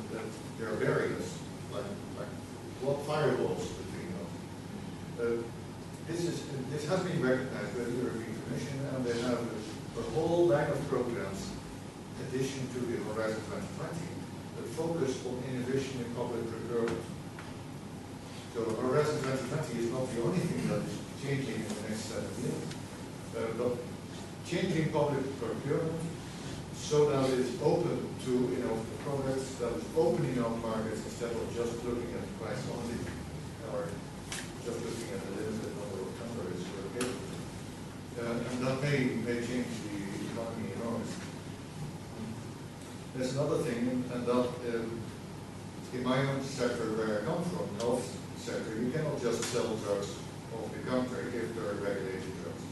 there are barriers like what firewalls between them. This has been recognized by the European Commission, and they have a whole line of programs in addition to the Horizon 2020 that focus on innovation in public procurement. So Horizon 2020 is not the only thing that is changing in the next 7 years, but changing public procurement so that it's open to products, that is opening up markets instead of just looking at the price only or just looking at the limited number of countries we're able to. And that may change the economy enormously. There's another thing, and that in my own sector where I come from, health sector, you cannot just sell drugs off the counter if they're regulated drugs.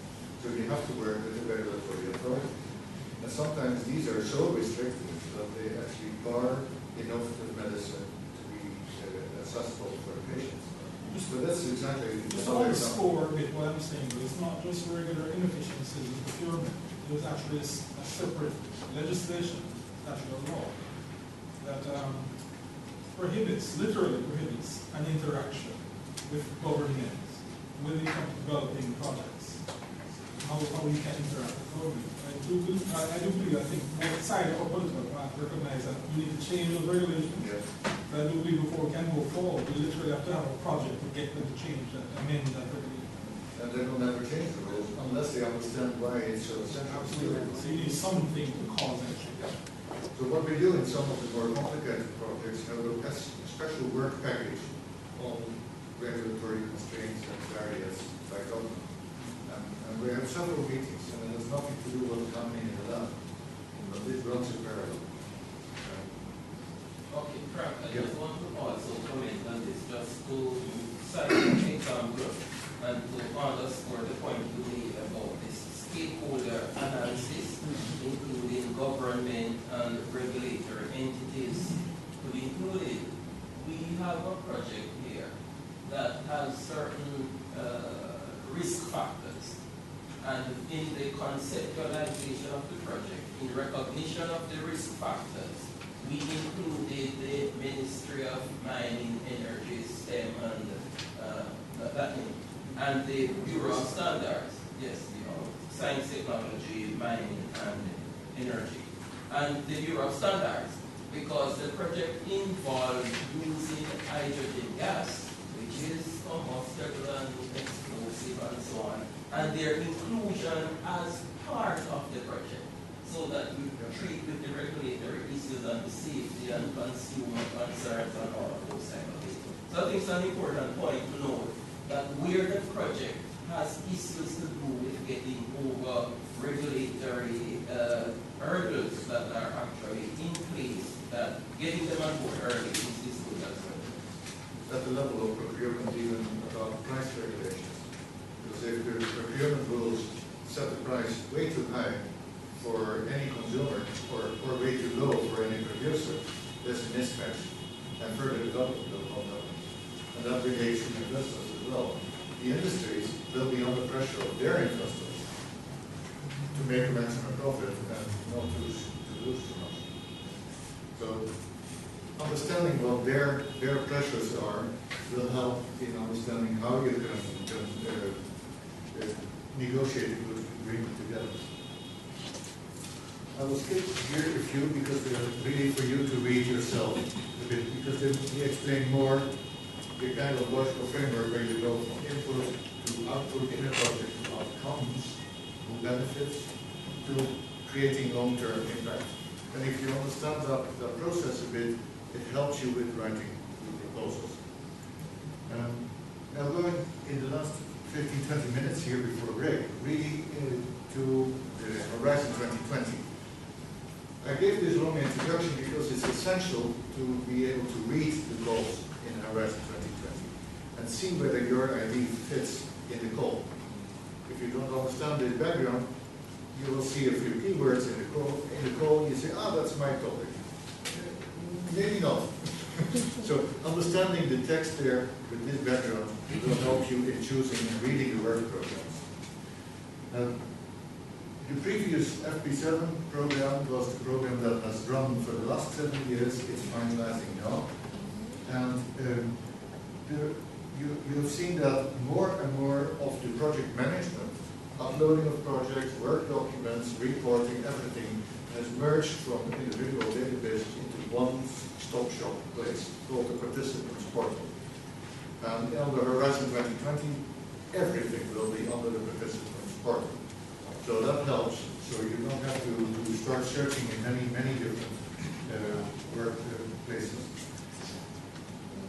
So you have to work with the regulatory authority. And sometimes these are so restrictive that they actually bar innovative medicine to be accessible for the patients. So that's exactly just to underscore a bit what I'm saying, but it's not just regular inefficiencies in procurement. There's actually a separate legislation, statute of law, that literally prohibits an interaction with government when it comes to developing projects. How you can interact with government. I do believe, I think both sides of our political path recognize that we need to change those regulations. Yeah. But I do believe before we can go forward, we literally have to have a project to get them to change that, amend that regulation. And they will never change the rules unless they understand why it's so essential. So you need something to cause that change. So what we do in some of the more complicated projects, we have a special work package on regulatory constraints and barriers by government. And we have several meetings, and it has nothing to do with what's happening in the lab, but this runs in parallel. Okay, Frank, I Yeah. just want to also comment on this, just to cite an example and to underscore the point you made about this stakeholder analysis, including government and regulatory entities to be included. We have a project here that has certain risk factors, and in the conceptualization of the project, in recognition of the risk factors, we included the Ministry of Mining, Energy, STEM, and the Bureau of Standards. Yes, Science, Technology, Mining, and Energy. And the Bureau of Standards, because the project involved using hydrogen gas, which is combustible and explosive and so on, and their inclusion as part of the project, so that we treat with the regulatory issues and the safety and consumer concerns and all of those type of things. So I think it's an important point to note that where the project has issues to do with getting over regulatory hurdles that are actually in place, that getting them on board early is good as well. At the level of procurement, even about price regulations. Because if the procurement rules set the price way too high for any consumer or way too low for any producer, there's a mismatch and further development of that. And that relates to investors as well. The industries will be under pressure of their investors to make a maximum profit and not to lose too much. So understanding what their pressures are will help in understanding how you can negotiate a good agreement together. I will skip here a few because they're really for you to read yourself a bit, because they explain more the kind of logical framework where you go from input to output in a project, to outcomes, who benefits, to creating long-term impact. And if you understand that process a bit, it helps you with writing the proposals. Now going in the last 15-20 minutes here before break, really to the Horizon 2020. I gave this long introduction because it's essential to be able to read the goals in Horizon 2020 and see whether your idea fits in the goal. If you don't understand the background, you will see a few keywords in the goal, you say, that's my topic. Maybe not. So understanding the text there with this background will help you in choosing and reading the work programs. The previous FP7 program was the program that has run for the last 7 years. It's finalizing now. And you've seen that more and more of the project management, uploading of projects, work documents, reporting, everything has merged from individual databases into one-stop shop place called the Participants Portal. And under Horizon 2020, everything will be under the Participants Portal. So that helps, so you don't have to start searching in many different work places.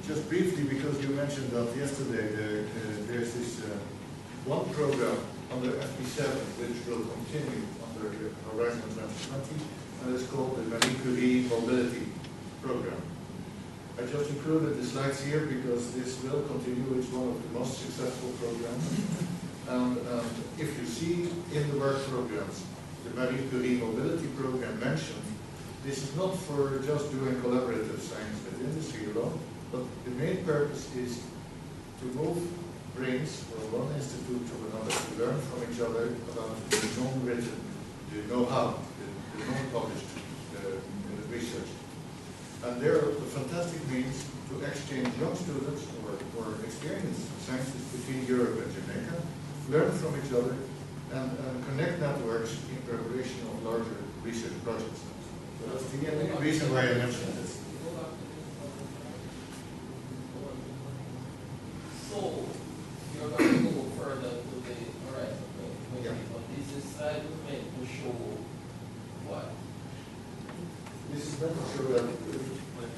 Just briefly, because you mentioned that yesterday, there's this one program under FP7 which will continue under Horizon 2020, and it's called the Marie Curie Mobility Program. I just included the slides here because this will continue. It's one of the most successful programs. And if you see in the work programs, the Marie Curie Mobility Program mentioned, this is not for just doing collaborative science with industry alone, but the main purpose is to move brains from one institute to another, to learn from each other about the non-written, the know-how, the non-published research. And there are fantastic means to exchange young students or experienced scientists between Europe and Jamaica, learn from each other, and connect networks in preparation of larger research projects. So that's the reason why I mentioned this. So, you're going to go further to the Horizon 2020, Yeah. but this is slide was meant to show what? This is meant to show that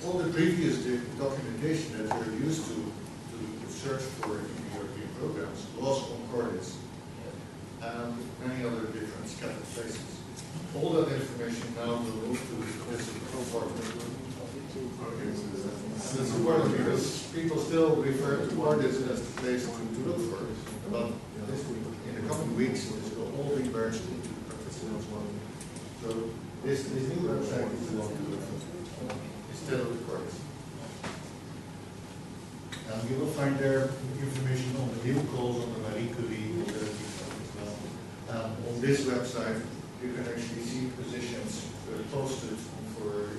all the previous documentation that we're used to search for in the European programs, was Concordis, and many other different scattered places. All that information now will move to this portal. It's important because people still refer to Cordis as the place to look for it. But this, in the coming weeks, this will all be merged into the participants one. So this new website is still Cordis. And you will find there information on the new calls on the Marie Curie mobility as well. On this website, you can actually see positions posted for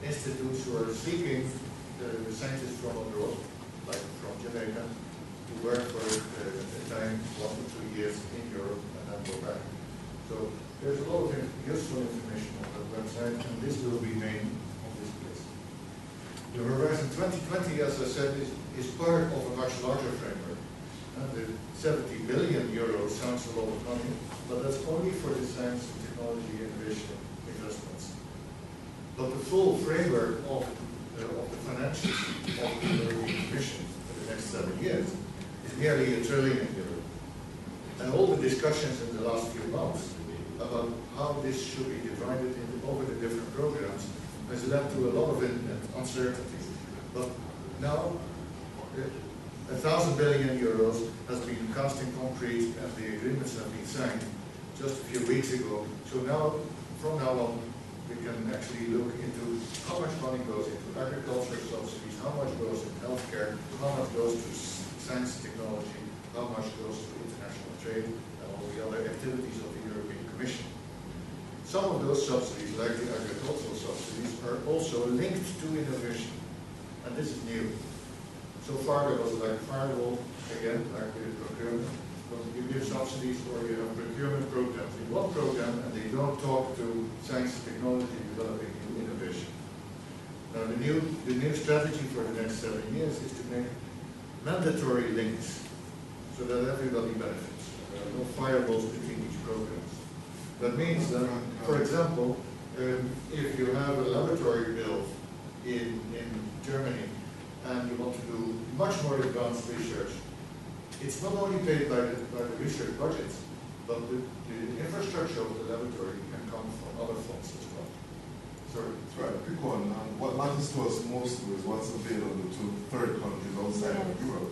institutes who are seeking scientists from abroad, like from Jamaica, who work for a time, 1 to 2 years in Europe and then go back. So there's a lot of useful information on that website, and this will remain on this place. The Horizon 2020, as I said, is part of a much larger framework. The 70 billion euros sounds a lot of money, but that's only for the science and technology innovation investments. But the full framework of the financials of the European Commission for the next 7 years is nearly €1 trillion. And all the discussions in the last few months about how this should be divided over the different programs has led to a lot of uncertainty. But now, 1,000 billion euros has been cast in concrete and the agreements have been signed just a few weeks ago. So now, from now on, we can actually look into how much money goes into agriculture subsidies, how much goes in healthcare, how much goes to science and technology, how much goes to international trade, and all the other activities of the European Commission. Some of those subsidies, like the agricultural subsidies, are also linked to innovation. And this is new. So far, there was like firewall, again, like with procurement. But you give subsidies or you have procurement programs in one program and they don't talk to science and technology developing new innovation. Now the new strategy for the next 7 years is to make mandatory links so that everybody benefits. There are no firewalls between each programs. That means that, for example, if you have a laboratory built in Germany and you want to do much more advanced research, it's not only paid by the research budgets, but the infrastructure of the laboratory can come from other funds as well. Sorry. That's right. Quick one. What matters to us most is what's available to third countries outside of Europe.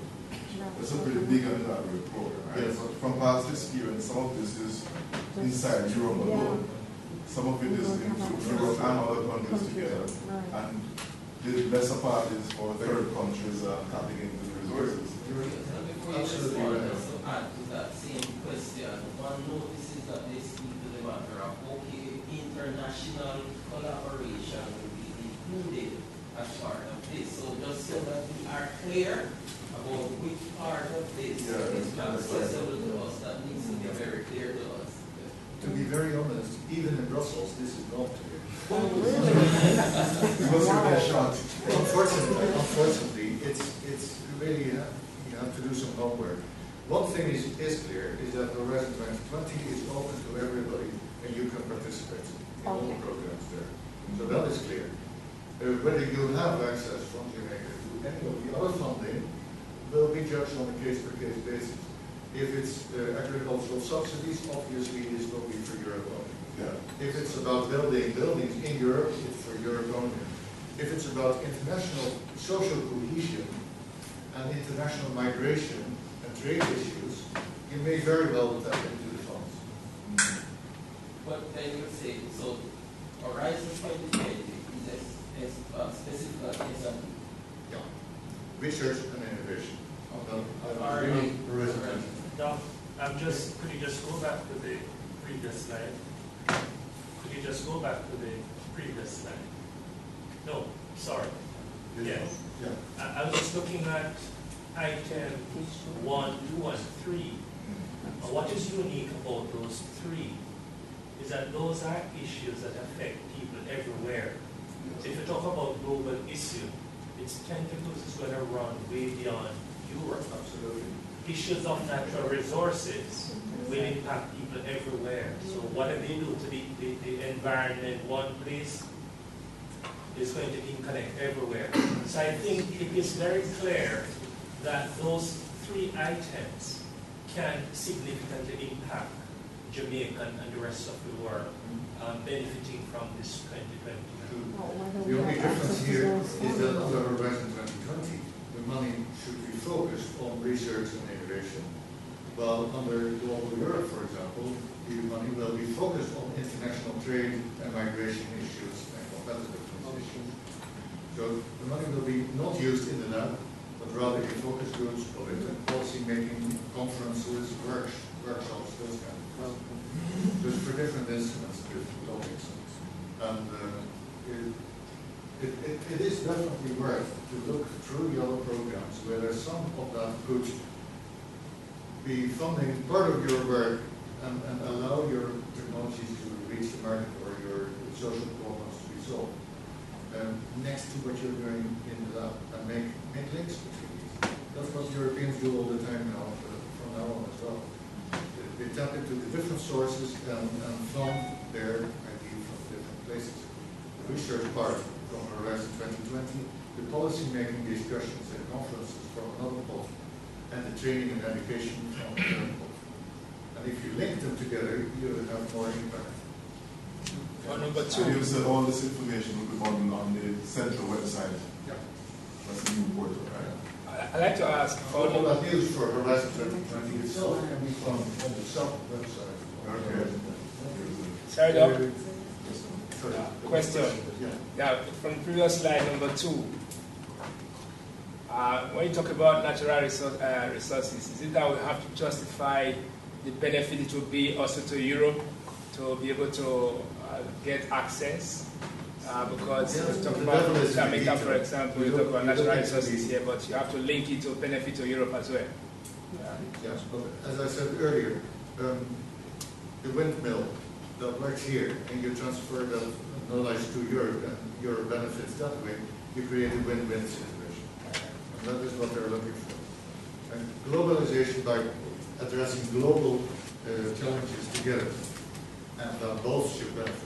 That's a pretty big and elaborate program, right? Yes. So from past experience, some of this is inside Europe alone. Some of it is into Europe and other countries together. And the lesser part is for third countries tapping into the resources. Absolutely right. To add to that same question, one notices that they speak to the matter of, okay, international collaboration will be included as part of this. So just so that we are clear about which part of this is accessible to us, that needs to be very clear to us. To be very honest, even in Brussels, this is not clear. Because you're that shot. Unfortunately, it's really, you have to do some homework. One thing is clear, is that Horizon 2020 is open to everybody and you can participate in all the programs there. So that is clear. Whether you have access from Jamaica to any of the other funding will be judged on a case-per-case basis. If it's agricultural subsidies, obviously this will be for Europe only. Yeah. If it's about building buildings in Europe, it's for Europe only. If it's about international social cohesion and international migration and trade issues, you may very well tap into the funds. But then you say, so Horizon 2020 is specific SME. Yeah. Research and innovation. No, could you just go back to the previous slide? Could you just go back to the previous slide? No, sorry. Yes. Yeah. I was just looking at item 1, 2, and 3. What is unique about those 3 is that those are issues that affect people everywhere. If you talk about global issue, its tentacles is going to run way beyond Europe. Absolutely. Issues of natural resources will impact people everywhere. So whatever they do to the environment in one place is going to interconnect everywhere. So I think it is very clear that those three items can significantly impact Jamaica and the rest of the world benefiting from this 2020? The only difference here is that under Horizon 2020, the money should be focused on research and innovation, while under Global Europe, for example, the money will be focused on international trade and migration issues and competitiveness issues. So the money will be not used in the lab, but rather in focus groups, policy making, conferences, workshops, those kind of things. Just for different instruments, different topics. And it is definitely worth to look through the other programs whether some of that could be funding part of your work and allow your technologies to reach the market or your social problems to be solved. Next to what you're doing in the lab and make links between these. That's what Europeans do all the time now, from now on as well. They tap into the different sources and fund their ID from different places. The research part from Horizon 2020, the policy making discussions and conferences from another pot, and the training and education from another pot. And if you link them together, you will have more impact. Number two. And you said all this information will be on the central website. Yeah. That's the new portal, right? I'd like to ask. All that news for Horizon 2020 itself can be found on the sub-website. Okay. Sorry, Doc. Sorry. Question. Yeah, from previous slide number 2. When you talk about natural resources, is it that we have to justify the benefit it will be also to Europe to be able to get access? Because you talk about Jamaica, for example, you talk about natural resources here, but you have to link it to benefit to Europe as well. Yes, but as I said earlier, the windmill that works here, and you transfer that knowledge to Europe, and Europe benefits that way, you create a win-win situation. And that is what they're looking for. And globalization, by addressing global challenges together, and that both should benefit.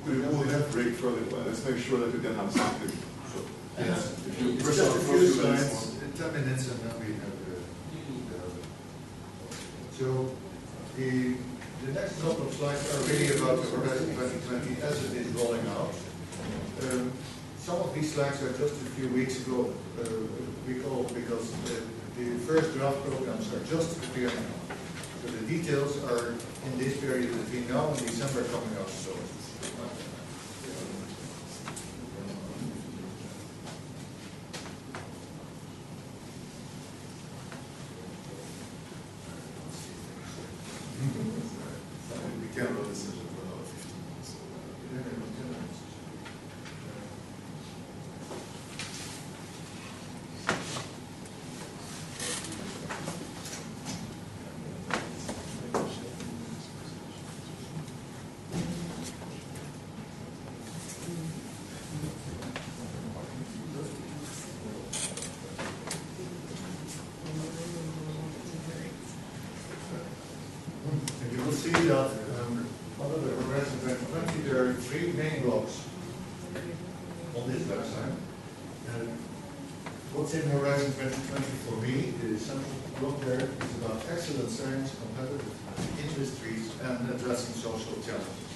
We will have break further, but let's make sure that we can have something. So, Yes. If you It's press just on a for few a few minutes slides, 10 minutes, and then we have so the next couple of slides are really about the Horizon 2020 as it is rolling out. Some of these slides are just a few weeks ago recalled because the first draft programs are just appearing now. So the details are in this period between now and December coming out. So. we can run this session for another 15 minutes. And you will see that under the Horizon 2020 there are 3 main blocks on this website. What's in Horizon 2020 for me, the central block there is about excellent science, competitive industries, and addressing social challenges.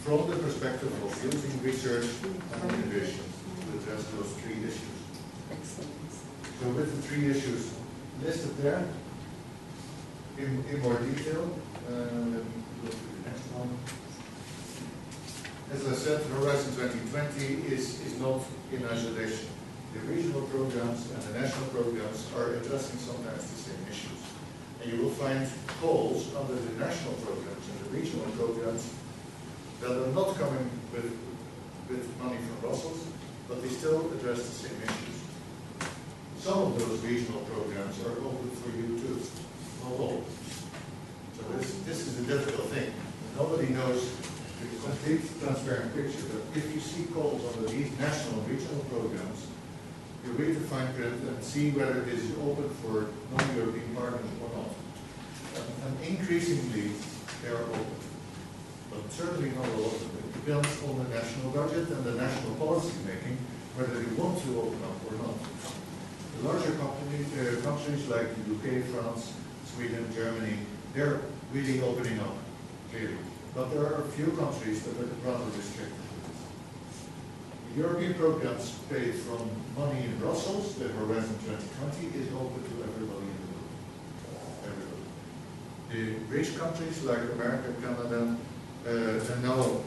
From the perspective of using research and innovation to address those 3 issues. So with the 3 issues listed there, in more detail, let me go to the next one. As I said, Horizon 2020 is not in isolation. The regional programs and the national programs are addressing sometimes the same issues. And you will find calls under the national programs and the regional programs that are not coming with money from Brussels, but they still address the same issues. Some of those regional programs are open for you too. Not all. So this is a difficult thing. Nobody knows the complete transparent picture, but if you see calls under these national and regional programs, you read the fine print and see whether it is open for non-European partners or not. And increasingly, they are open. but certainly not all of them. It depends on the national budget and the national policy making, whether they want to open up or not. The larger countries like the UK, France, Sweden, Germany, they're really opening up, clearly. But there are a few countries that are rather restricted with this. The European programs paid from money in Brussels, the Horizon 2020, is open to everybody in the world. Everybody. The rich countries like America, Canada, and now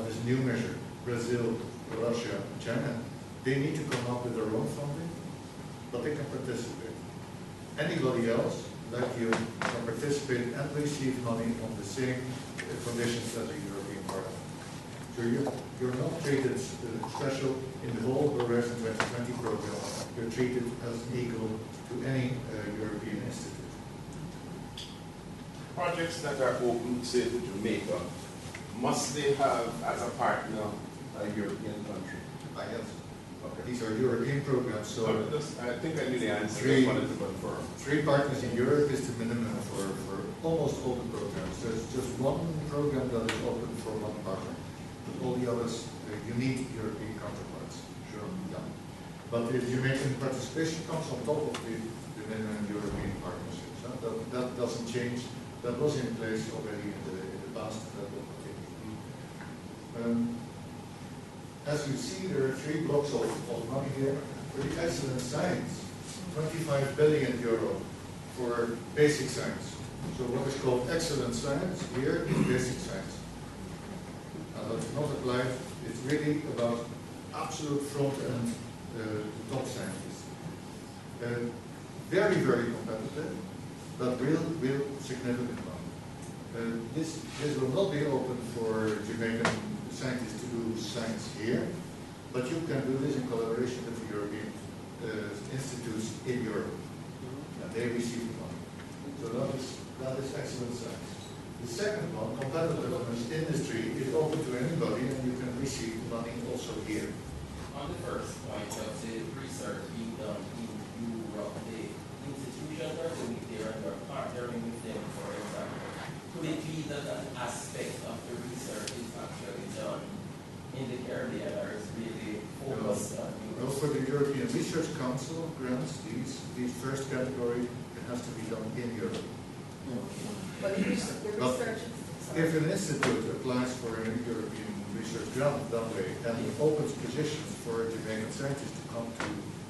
this new measure, Brazil, Russia, China, they need to come up with their own funding, but they can participate. Anybody else, like you, can participate and receive money on the same conditions as the European Parliament. So you're not treated special in the whole Horizon 2020 program. You're treated as equal to any European institute. Projects that are open, say, to Jamaica, must they have as a partner a European country? Yes. Okay. These are European programs, so I think I knew the answer. Three. I wanted to confirm. 3 partners in Europe is the minimum for almost all the programs. There's just one program that is open for one partner. All the others, you need European counterparts. Sure. Yeah. But the Jamaican participation comes on top of the minimum European partnerships. Huh? That doesn't change. That was in place already in the past. That will continue. As you see, there are 3 blocks of money here for the excellent science. 25 billion euro for basic science. So what is called excellent science here is basic science. That's not applied. It's really about absolute front-end top scientists. Very, very competitive, but real significant one. This will not be open for Jamaican scientists to do science here, but you can do this in collaboration with the European institutes in Europe, and they receive the money. So that is excellent science. The second one, competitiveness industry, is open to anybody, and you can receive money also here. On the first point of the research being done in Europe, the institutions are doing there and are partnering with them, for example. Could it be that an aspect of the research is actually done in the Caribbean, or is really focused on Europe? Well, for the European Research Council grants, these first category, it has to be done in Europe. But the research If an institute applies for a European research grant that way, and it opens positions for Jamaican scientists to come to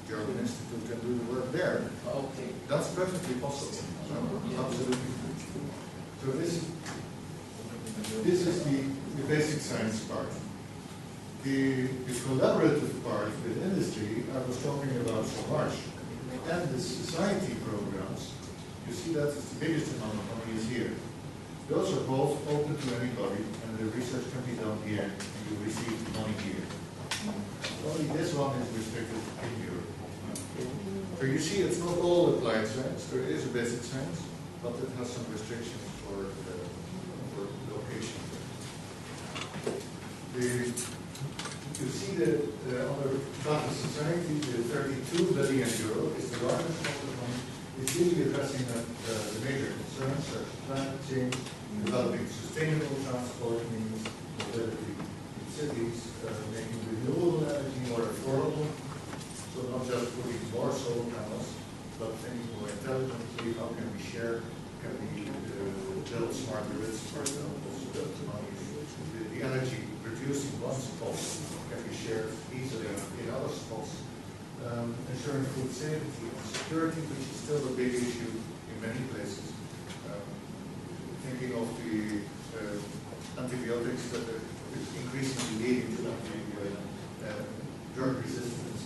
German Institute and do the work there, Okay. that's perfectly possible. Absolutely. So this is the basic science part. The collaborative part with industry, I was talking about so much, and the society programs, you see that the biggest amount of money is here. Those are both open to anybody, and the research can be done here, and you receive money here. Only this one is restricted in Europe. So you see, it's not all applied science. There is a basic science, but it has some restrictions for location. You see that under Data Society, the 32 billion euro is the largest of the money. It's really addressing the major concerns such as climate change, developing sustainable transport means, mobility in cities, making renewable energy more affordable. So not just putting more solar panels, but thinking more intelligently. How can we share? Can we build smart grids, for example, so that the energy produced in one spot can be shared easily in other spots. Ensuring food safety and security, which is still a big issue in many places. Thinking of the antibiotics that are increasingly leading to drug resistance,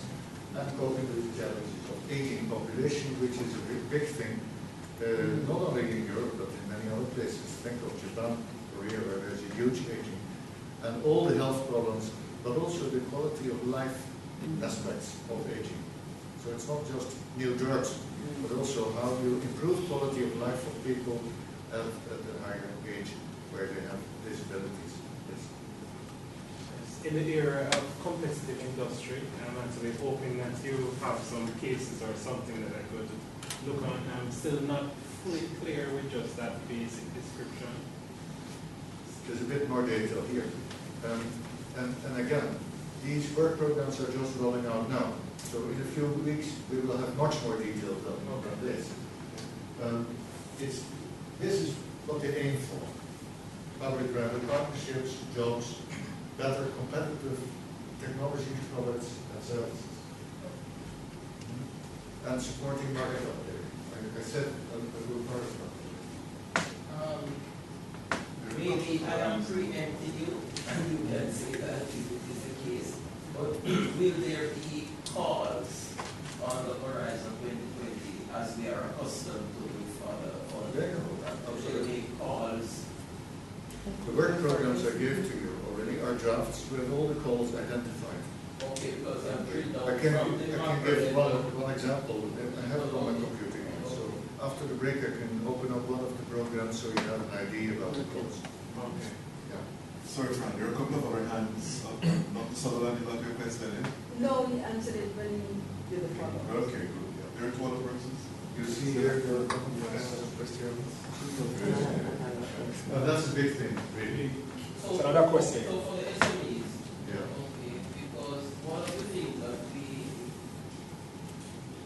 and coping with the challenges of aging population, which is a big thing, not only in Europe, but in many other places. Think of Japan, Korea, where there's a huge aging, and all the health problems, but also the quality of life aspects of aging. So it's not just new drugs, but also how you improve quality of life of people at a higher age where they have disabilities. Yes. In the era of competitive industry, I'm actually hoping that you have some cases or something that I could look on. I'm still not fully clear with just that basic description. there's a bit more detail here. And again, these work programs are just rolling out now. So in a few weeks, we will have much more detail than this. This is what they aim for. Public-private partnerships, jobs, better competitive technology products and services. And supporting market uptake. Like I said, a good part of that. Maybe I am preempting you, and you can say that if it is the case. But will there be calls on the horizon 2020 as we are accustomed to with other programs? Or will there be calls? The work programs I gave to you already are drafts with all the calls identified. Okay, because I'm pretty I can give one example. I have it on my computer here. So after the break, I can open up one of the programs so you have an idea about the calls. Okay. Yeah. Sorry, Fran, there are a couple of other hands up. Dr. Sutherland, you have your question in? No, he answered it when he did the follow-up. Okay, good. Yeah. There are two other persons. You see here the question. That's a big thing, really. So, another question. So for the SMEs, Yeah. okay, because one of the things that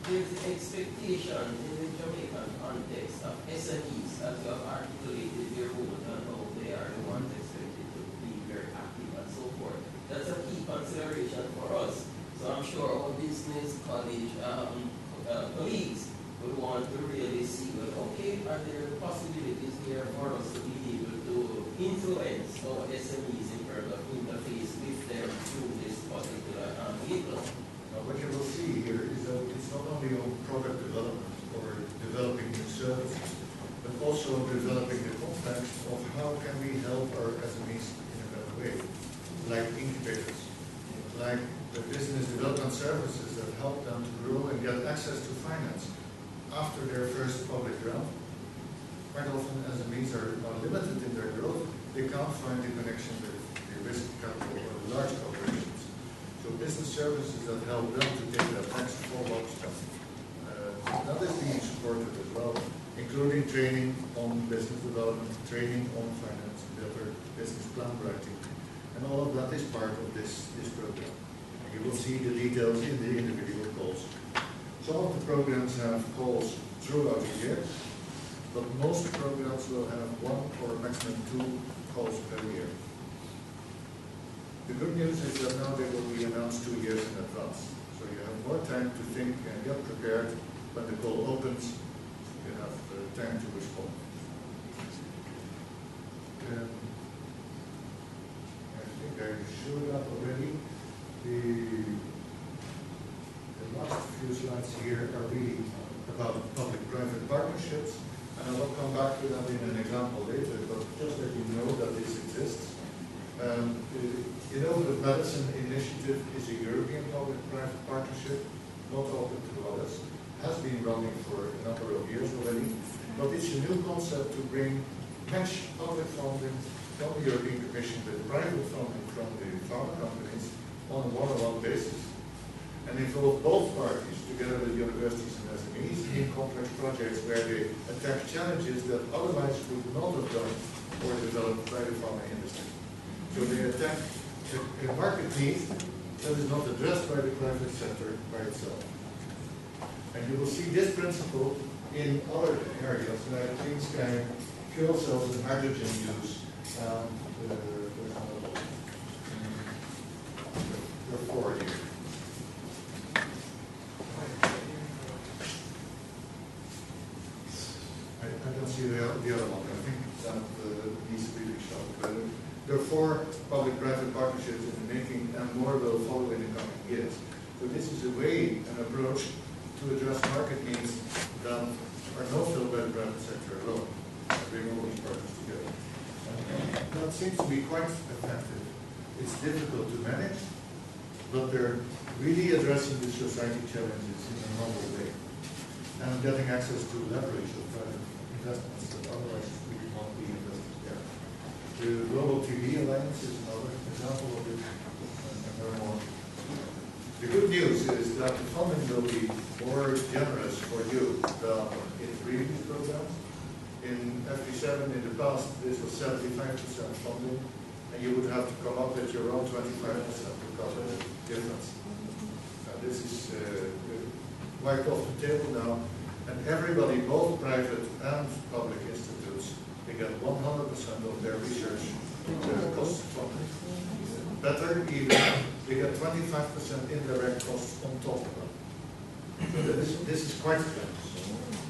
there's the expectation in the Jamaican context of SMEs, as you have articulated their role and how they are the ones expected to be very active and so forth. That's a key consideration for us. So I'm sure our business college colleagues would want to really see, well, okay, are there possibilities here for us to be able to influence our SMEs in terms of interface with them through this particular vehicle? Now, what you will see here is that it's not only on product development or developing new services, but also developing the context of how can we help our SMEs in a better way, like incubators, like the business development services that help them to grow and get access to finance after their first public round. Quite often SMEs are limited in their growth. They can't find the connection with the risk capital or the large corporations. So business services that help them to take that next follow-up step. That is being supported as well, including training on business development, training on finance, better business plan writing. And all of that is part of this program. You will see the details in the individual calls. Some of the programs have calls throughout the year, but most programs will have one or maximum 2 calls per year. The good news is that now they will be announced 2 years in advance. So you have more time to think and get prepared. When the call opens, you have time to respond. I think I showed that already. The last few slides here are really about public-private partnerships, and I will come back to that in an example later, but just that you know that this exists. Innovative Medicine Initiative is a European public-private partnership, not open to others. Has been running for a number of years already, but it's a new concept to match public funding from the European Commission with private funding from the pharma companies on a one-on-one basis, and involve both parties together with universities and SMEs in complex projects where they attack challenges that otherwise would not have done or developed by the pharma industry. So they attack a market need that is not addressed by the private sector by itself. And you will see this principle in other areas like clean sky, fuel cells and hydrogen use. There are 4 here. I don't see the other one. I think that needs to be shown. There are 4 public-private partnerships in the making, and more will follow in the coming years. So this is a way, an approach to address market needs that are not filled by the private sector alone. Bring all these partners together. That seems to be quite effective. It's difficult to manage, but they're really addressing the society challenges in a novel way and getting access to leverage of private investments that otherwise we won't be invested there. The Global TV Alliance is another example of it, and there are more. The good news is that the funding will be more generous for you than in previous programs. In FP6 PPT7 in the past, this was 75% funding, and you would have to come up with your own 25% to cover the difference. This is wiped off the table now, and everybody, both private and public institutes, they get 100% of their research costs funded. Better even, they get 25% indirect costs on top of that. So this is quite fair.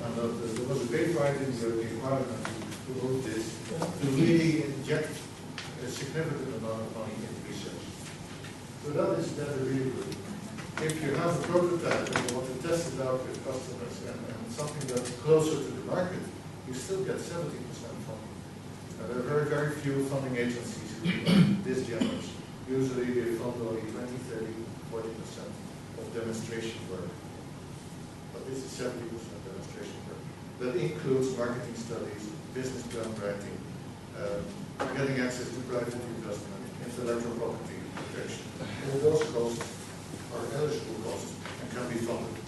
And there was a big fight in the European Parliament to move this, to really inject a significant amount of money into research. So that is really good. If you have a prototype and you want to test it out with customers and something that's closer to the market, you still get 70% funding. There are very, very few funding agencies who are this generous. Usually they fund only 20, 30, 40% of demonstration work. But this is 70% demonstration work. That includes marketing studies, business plan writing, getting access to private investment, intellectual property protection. All those costs are eligible costs and can be funded.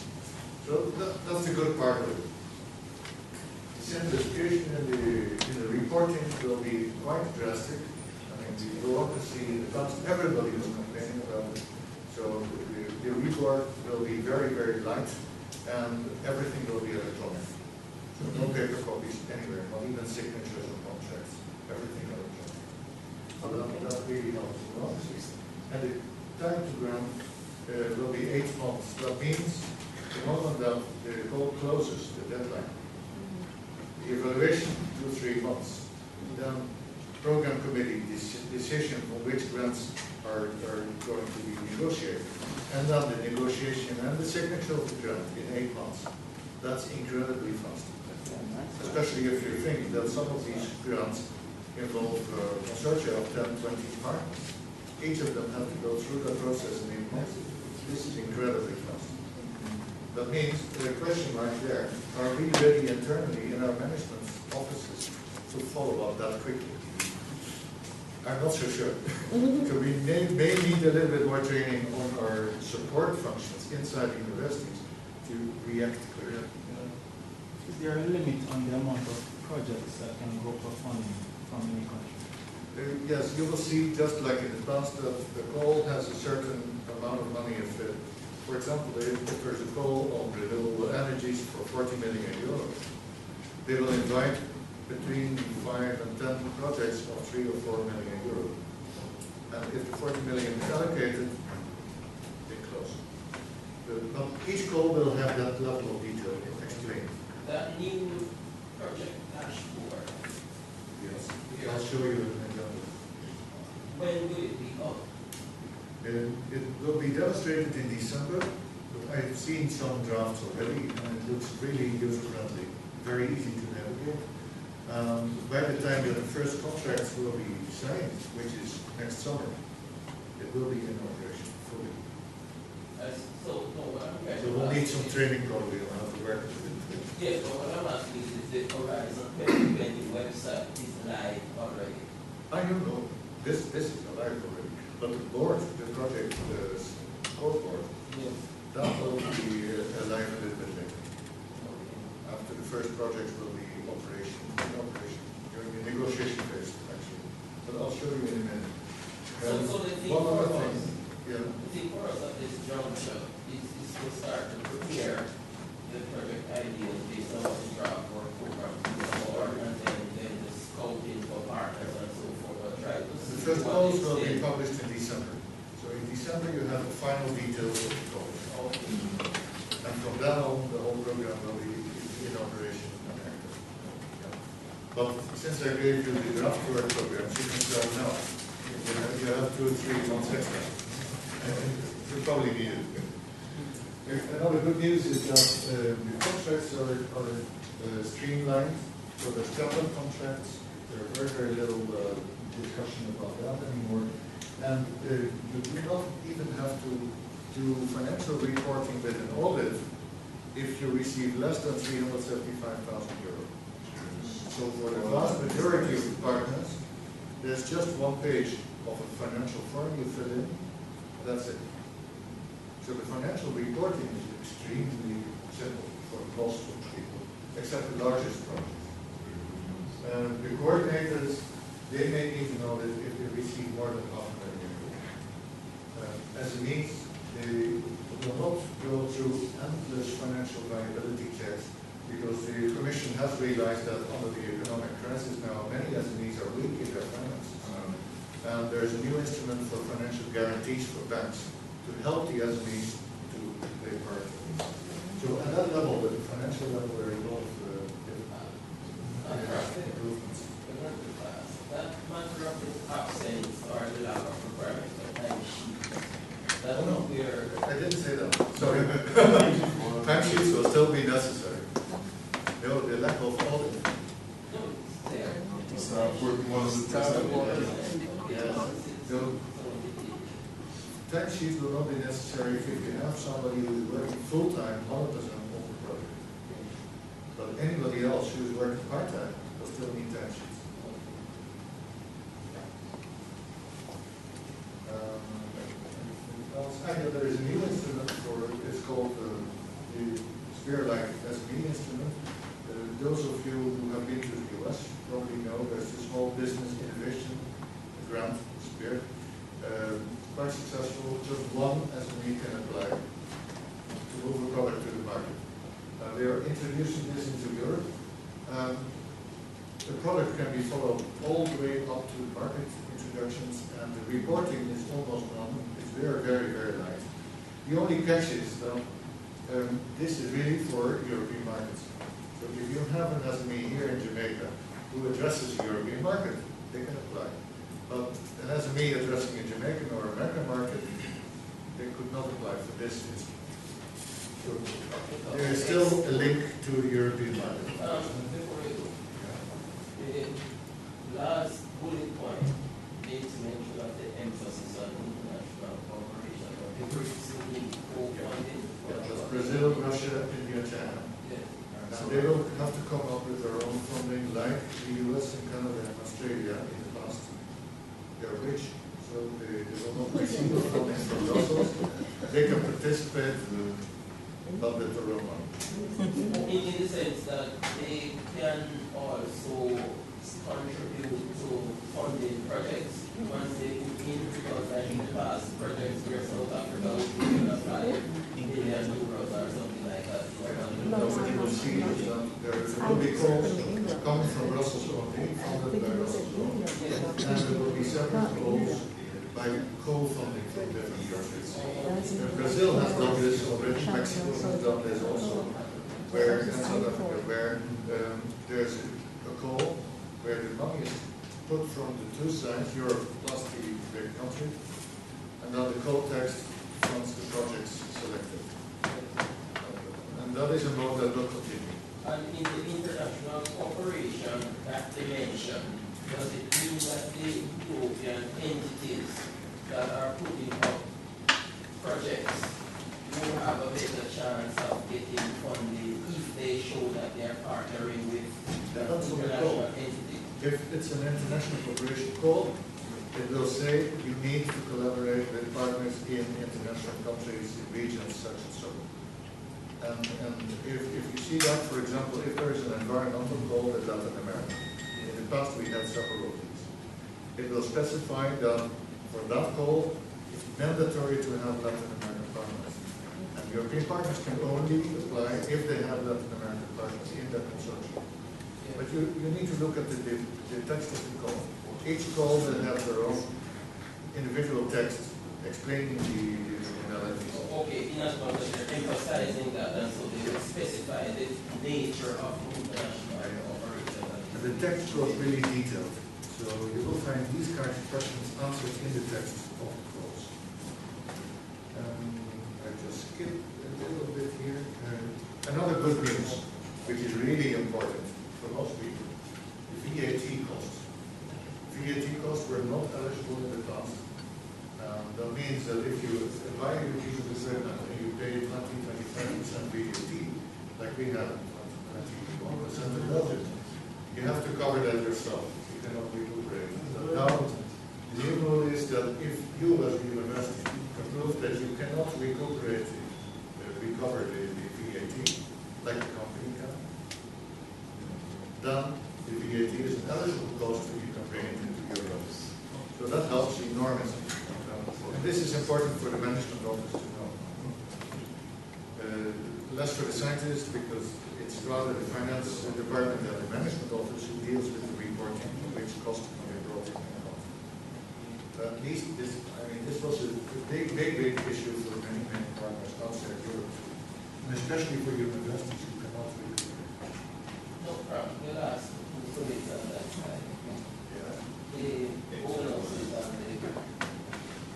So that's the good part of it. The simplification in the reporting will be quite drastic. I mean, we will want to see in the past, everybody was complaining about it. So the report will be very, very light, and everything will be electronic. So no paper copies anywhere, not even signatures or contracts, everything electronic. So that really helps a lot. And the time to grant will be 8 months. That means the moment that the call closes, the deadline, the evaluation 2-3 months, then program committee decision on which grants are going to be negotiated, and then the negotiation and the signature of the grant in 8 months. That's incredibly fast. Especially if you think that some of these grants involve consortia of 10, 20 partners. Each of them have to go through the process in 8 months. This is incredibly fast. That means the question mark there, are we ready internally in our management offices to follow up that quickly? I'm not so sure. So we may need a little bit more training on our support functions inside universities to react quickly. Is there a limit on the amount of projects that can go for funding from any country? Yes, you will see, just like in the past, that the call has a certain amount of money. If, for example, if there's a call on renewable energies for 40 million euros, they will invite between 5 and 10 projects of 3 or 4 million euros. And if the 40 million is allocated, they close. But each call will have that level of detail explained. That new project dashboard. Yes, I'll show you in a minute. When will it be up? It will be demonstrated in December. I've seen some drafts already, and it looks really user-friendly, very easy to navigate. By the time that the first contracts will be signed, which is next summer, it will be in operation fully. So we'll need some training probably on how to work with it. Yes, but what I'm asking is the Horizon 2020 website is live already. I don't know. This is alive already. But the board, the project, the core board, that will be alive a little bit later. After the first project will be in operation during the negotiation phase, actually. But I'll show you in a minute. So the thing one for other us, thing. Yeah. the thing for us at this juncture is to start to prepare the project ideas based on what the draft work program is for, and then the scouting for partners and so forth. Right? The first calls will be published in December. So in December you have the final details of the calls. And from then on the whole program will be in operation and active. Yeah. But since I gave you the draft work programs, you can start now. You have 2 or 3 months extra. You probably need it. Another good news is that the contracts are streamlined. So there's template contracts. There's very, very little discussion about that anymore. And you do not even have to do financial reporting with an audit if you receive less than 375,000 euros. So for the vast majority of the partners, there's just 1 page of a financial form you fill in. That's it. So the financial reporting is extremely simple for most of people, except the largest projects. The coordinators, they may need to know that if they receive more than half a million. SMEs, they will not go through endless financial viability checks because the Commission has realized that under the economic crisis now, many SMEs are weak in their finances. And there's a new instrument for financial guarantees for banks to help the SMEs to play part. So at that level, the financial level, there is a lot of improvements. That matter of the absence or the lack of requirement of time sheet, that's not where. I didn't say that. Sorry. Time sheets will still be necessary. No, the lack of audit. No, it's there. Staff working 100%. Yeah. So, time sheets will not be necessary if you have somebody who is working full-time, 100% on the project. But anybody else who is working part-time will still need time sheets. There is a new instrument for, it's called the Spear-like SME instrument. Those of you who have been to the US probably know there's the Small Business Innovation Grant, Spear. Quite successful, just one SME can apply to move a product to the market. They are introducing this into Europe. The product can be followed all the way up to market introductions, and the reporting is almost none. It's very, very, very light. The only catch is that this is really for European markets. So if you have an SME here in Jamaica who addresses the European market, they can apply. But an SME addressing a Jamaican or American market, they could not apply for this instrument. So there is still a link to the European market. Before we go, the last bullet point makes mention of the emphasis on international cooperation or increasingly co-funding. That's Brazil, Russia, India, China. Yes. Now they will have to come up with their own funding like the US and Canada and Australia in the past. They're rich, so they will not receive the funding from Brussels. They can participate, but with their own money. In the sense that they can also contribute to funding projects once they put in, because like in the past projects where South Africa was given a $5 billion or something like that. No, what you will see is that there will be calls coming from Brussels only, funded by Brussels only, and there will be separate calls by co-funding from different countries. Brazil has done this already, Mexico has done this also, where in South Africa, where there's a call where the money is put from the two sides, Europe plus the big country, and then the call text funds the projects selected. And that is a mode that will continue. And in the international cooperation that they mentioned, does it mean that the European entities that are putting up projects will have a better chance of getting funding if they show that they are partnering with the international entity? If it's an international cooperation call, it will say you need to collaborate with partners in international countries, in regions such and so. And if you see that, for example, if there is an environmental call in Latin America, in the past we had several of these, it will specify that for that call, it's mandatory to have Latin American partners. And European partners can only apply if they have Latin American partners in that consortium. But you need to look at the text of the call. Each call will have their own individual text explaining the modalities. Okay, in as much as they're emphasizing that, and so they will specify the nature of international cooperation. And the text was really detailed. So you will find these kinds of questions answered in the text of the calls. I just skipped a little bit here. Another good news, which is really important for most people, the VAT costs. VAT costs were not eligible in the past. That means that if you buy a piece of equipment and you pay 20-25% VAT, like we have 21% in Belgium, you have to cover that yourself. You cannot recuperate. Now, the new rule is that if you as a university can prove that you cannot recuperate recover the VAT, like a company can, then the VAT is an eligible cost that you can bring it into euros. So that helps enormously. And this is important for the management office to know. Less for the scientists, because it's rather the finance department and the management office who deals with the reporting, which cost can be brought in and out. At least this, I mean, this was a big issue for many partners outside Europe, and especially for universities who cannot really. No problem. You'll ask who commits on that side. Yeah. The owners is on the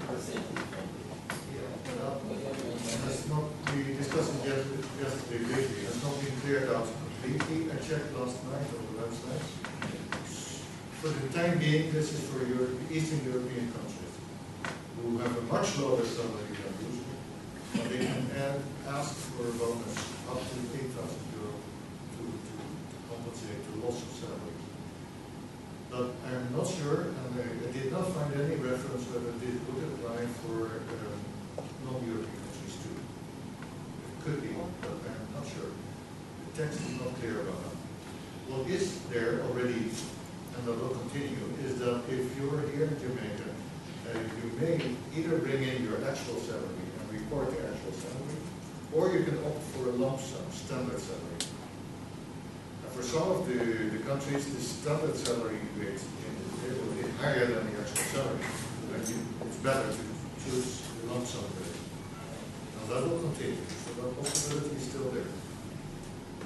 percentage. That's not, we discussed it yesterday briefly, has not been cleared out completely. I checked last night on the website. For the time being, this is for Eastern European countries who have a much lower salary than usual, and they can ask for a bonus up to €8,000 to compensate the loss of salary. But I'm not sure, and I did not find any reference whether this would apply for non-European countries too. It could be, but I'm not sure. The text is not clear about that. What is there already, and that will continue, is that if you're here in Jamaica, you may either bring in your actual salary and report the actual salary, or you can opt for a lump sum, standard salary. And for some of the countries, the standard salary rate is higher than the actual salary. And it's better to choose the lump sum rate. Now that will continue, so that possibility is still there.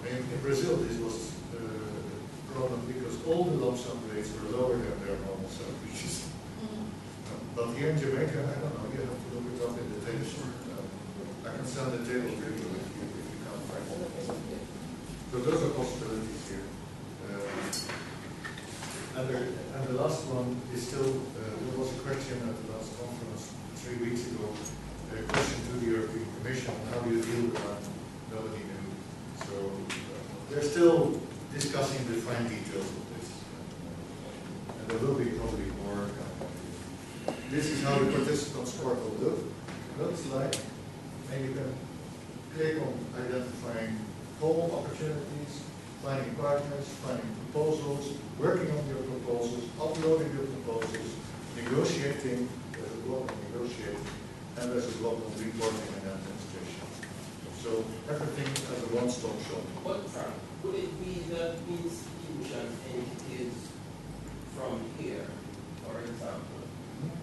And in Brazil, this was a problem because all the lump sum rates were lower than their normal salaries. But here in Jamaica, I don't know, you have to look it up in the table. I can send the table to you if you can't find it. So those are possibilities here. And the last one is still, there was a question at the last conference 3 weeks ago, a question to the European Commission, how do you deal with that? Nobody knew. So they're still discussing the fine details of this. And there will be probably more. This is how the participants portal looks like. And you can click on identifying home opportunities, finding partners, finding proposals, working on your proposals, uploading your proposals, negotiating, there's a block on negotiating, and there's a block on reporting and administration. So everything as a one-stop shop. But would it be that institution entities from here, for example,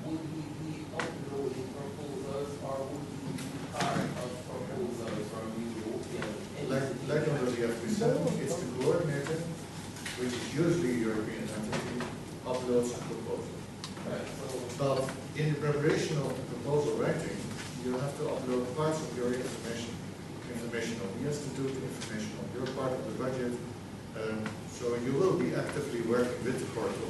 would we be uploading proposals, or would we be part of proposals from European entities? Like under the FP7, it's the coordinator, which is usually a European entity, uploads a proposal. Right, so But in the preparation of the proposal writing, you have to upload parts of your information on the institute, information on your part of the budget. So you will be actively working with the portal,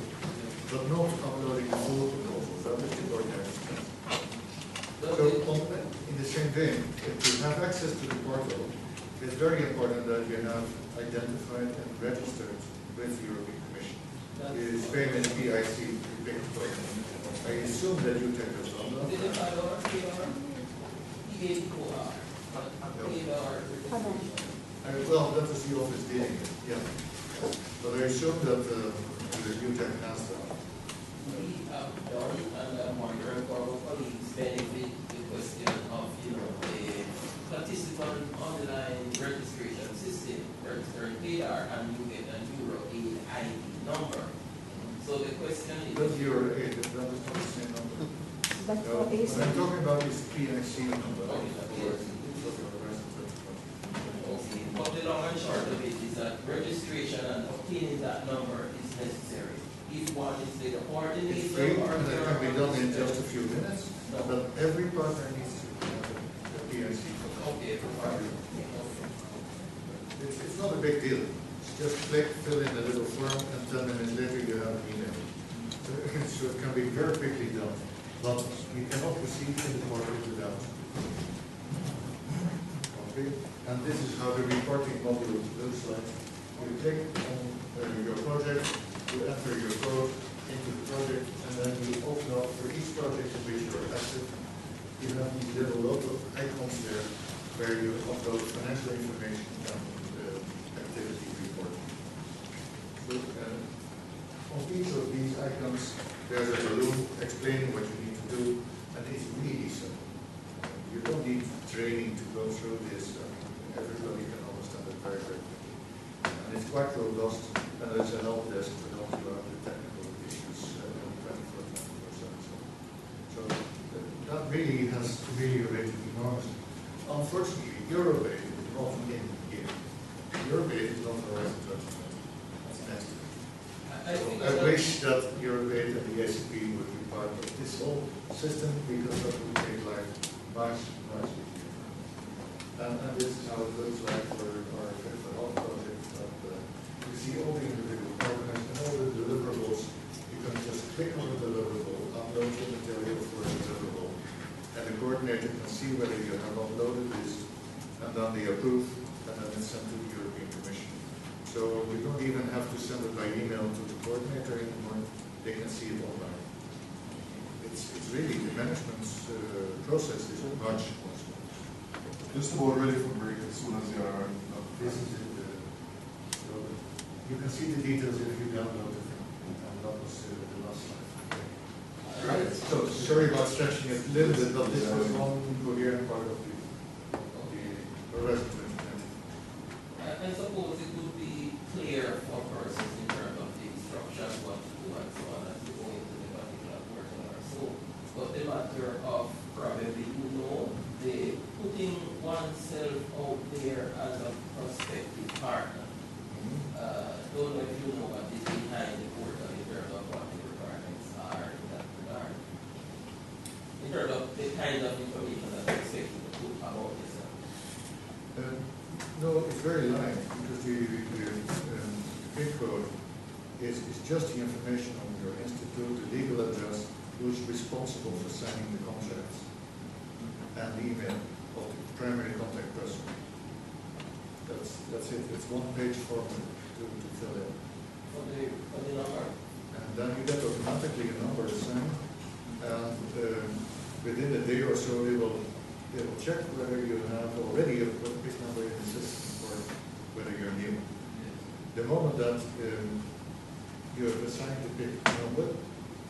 but not uploading the full proposal. That is the coordinator's task. So in the same vein, if you have access to the portal, it's very important that you have identified and registered with the European Commission. The Spain and PIC, I assume that you take this on. Well, that is the office dealing with it, yeah. But I assume that the UTEC has that. we have done, and monitoring for our colleagues benefit the question of, the participant online registration system, register data, and you get a Euro aid ID number. So the question is. But Euro aid, that is not the same number. That's What I'm talking about is PIC number. Okay, but the long and short of it is that registration and obtaining that number is necessary. If one is the It's coordinator free, or and that can be done in just a few minutes, but every partner needs to have a PIC. Okay, for partner. It's not a big deal. It's just click, fill in a little form, and 10 minutes later you have an email. So it can be very quickly done, but we cannot proceed in the portal without. Okay, and this is how the reporting module looks like. You click on your project, you enter your code into the project, and then you open up for each project in which you are active. You have these little local icons there where you upload financial information and activity reporting. So, there's a balloon explaining what you need to do, and it's really simple. You don't need training to go through this. I mean, everybody can understand it very, very quickly. And it's quite robust, and there's a help desk to help you out with technical issues 24/7. So that really has ameliorated enormously. Unfortunately, Eurobate is not in here. Eurobate is not Horizon 2020. That's next. I wish that Eurobate and the ACP would be part of this whole system, because that would make life much, much easier. And this is how it looks like for our Fit for Health project. That you see all the individual programs and all the deliverables. You can just click on the deliverable, upload the material for the deliverable, and the coordinator can see whether you have uploaded this, and then they approve, and then it's sent to the European Commission. So we don't even have to send it by email to the coordinator anymore. They can see it online. It's really, the management process is much more smooth. Just about ready for break as soon as you are. This is it. So you can see the details if you download it, and that was the last slide. Right. So sorry about stretching it a little bit, but this was one coherent part of the Horizon 2020. I suppose it would be clear for persons in terms of the instructions, what to do and so on, as we go into the particular portion or so. But the matter of probably, the putting oneself out there as a prospective partner. Don't know if you know what is behind the portal in terms of what the requirements are in that regard. In terms of the kind of information that you're expecting to put about yourself. No, it's very light, because the PIN code is just the information on your institute, the legal address, who's responsible for signing the contracts, and the email of the primary contact person. That's it. It's one-page form to fill in. For the number. And then you get automatically a number assigned, and within a day or so they will check whether you have already a PIN number in the system or whether you're new. The moment that you have assigned the PIN number,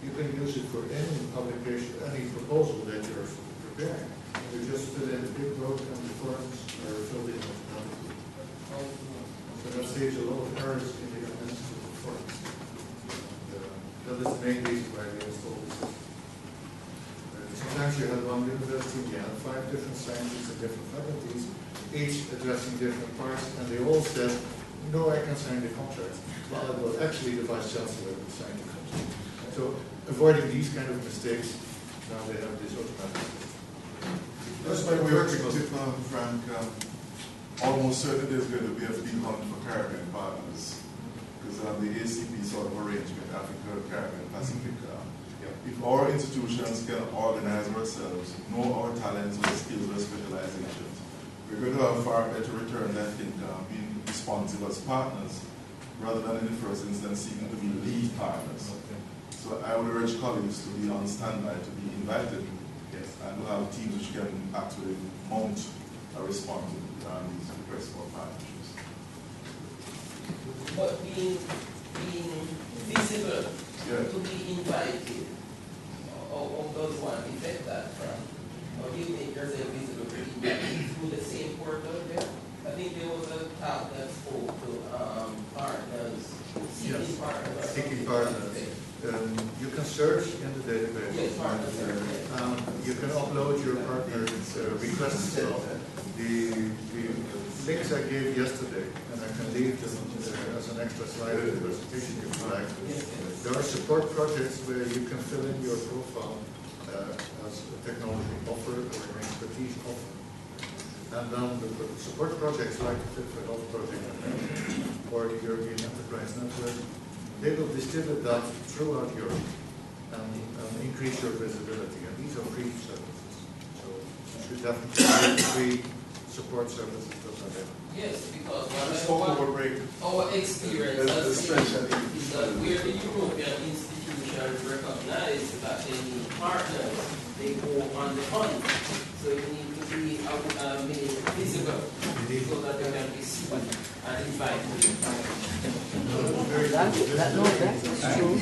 you can use it for any publication, any proposal that you're preparing. You just fill in the PIN code and the forms are filled in automatically. So that saves a lot of errors in the administrative forms. That is the main reason why we installed this system. Sometimes you have one university, you have 5 different scientists and different faculties, each addressing different parts, and they all said, no, I can sign the contract. Well, it was actually the Vice Chancellor who signed the contract. So avoiding these kind of mistakes, now they have this automatic system. Just by way of tip, Frank, almost certainly there's going to be a big hunt for Caribbean partners, because the ACP sort of arrangement, Africa, Caribbean, Pacific. If our institutions can organize ourselves, know our talents, our skills, our specializations, we're going to have far better return, I think, being responsive as partners, rather than in the first instance seeking to be lead partners. Okay. So I would urge colleagues to be on standby, to be invited, and to have teams which can actually mount a response to these requests for partnerships. But being visible, to be invited, or does one effect that from? Or do you make yourself visible through the same portal there? I think there was a talk that spoke to partners, seeking partners. Seeking partners. You can search in the database. Yes, partners. You can upload your partner requests. The links I gave yesterday, and I can leave them as an extra slide in the presentation if you like. There are support projects where you can fill in your profile as a technology offer or an expertise offer. And then the support projects like the Fit for Health project or the European Enterprise Network, they will distribute that throughout Europe and increase your visibility. And these are free services. So you should definitely have free support services that are there. Yes, because our experience has been is that where the European institutions recognize that they need partners, they go on the hunt. So you need to be made visible so that they can be seen and invited. Very that is true.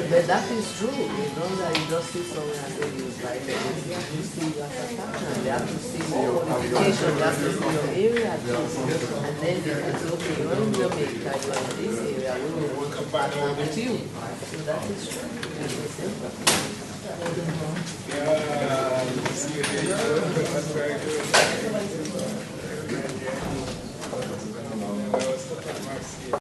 But that is true. You know that you just see someone and say you like it. You have to see your satisfaction. They have to see your qualification. They have to see your area too. And then they can say, okay, you're in Jamaica, you're in this area, we will want to partner with you. So that is true. It's simple.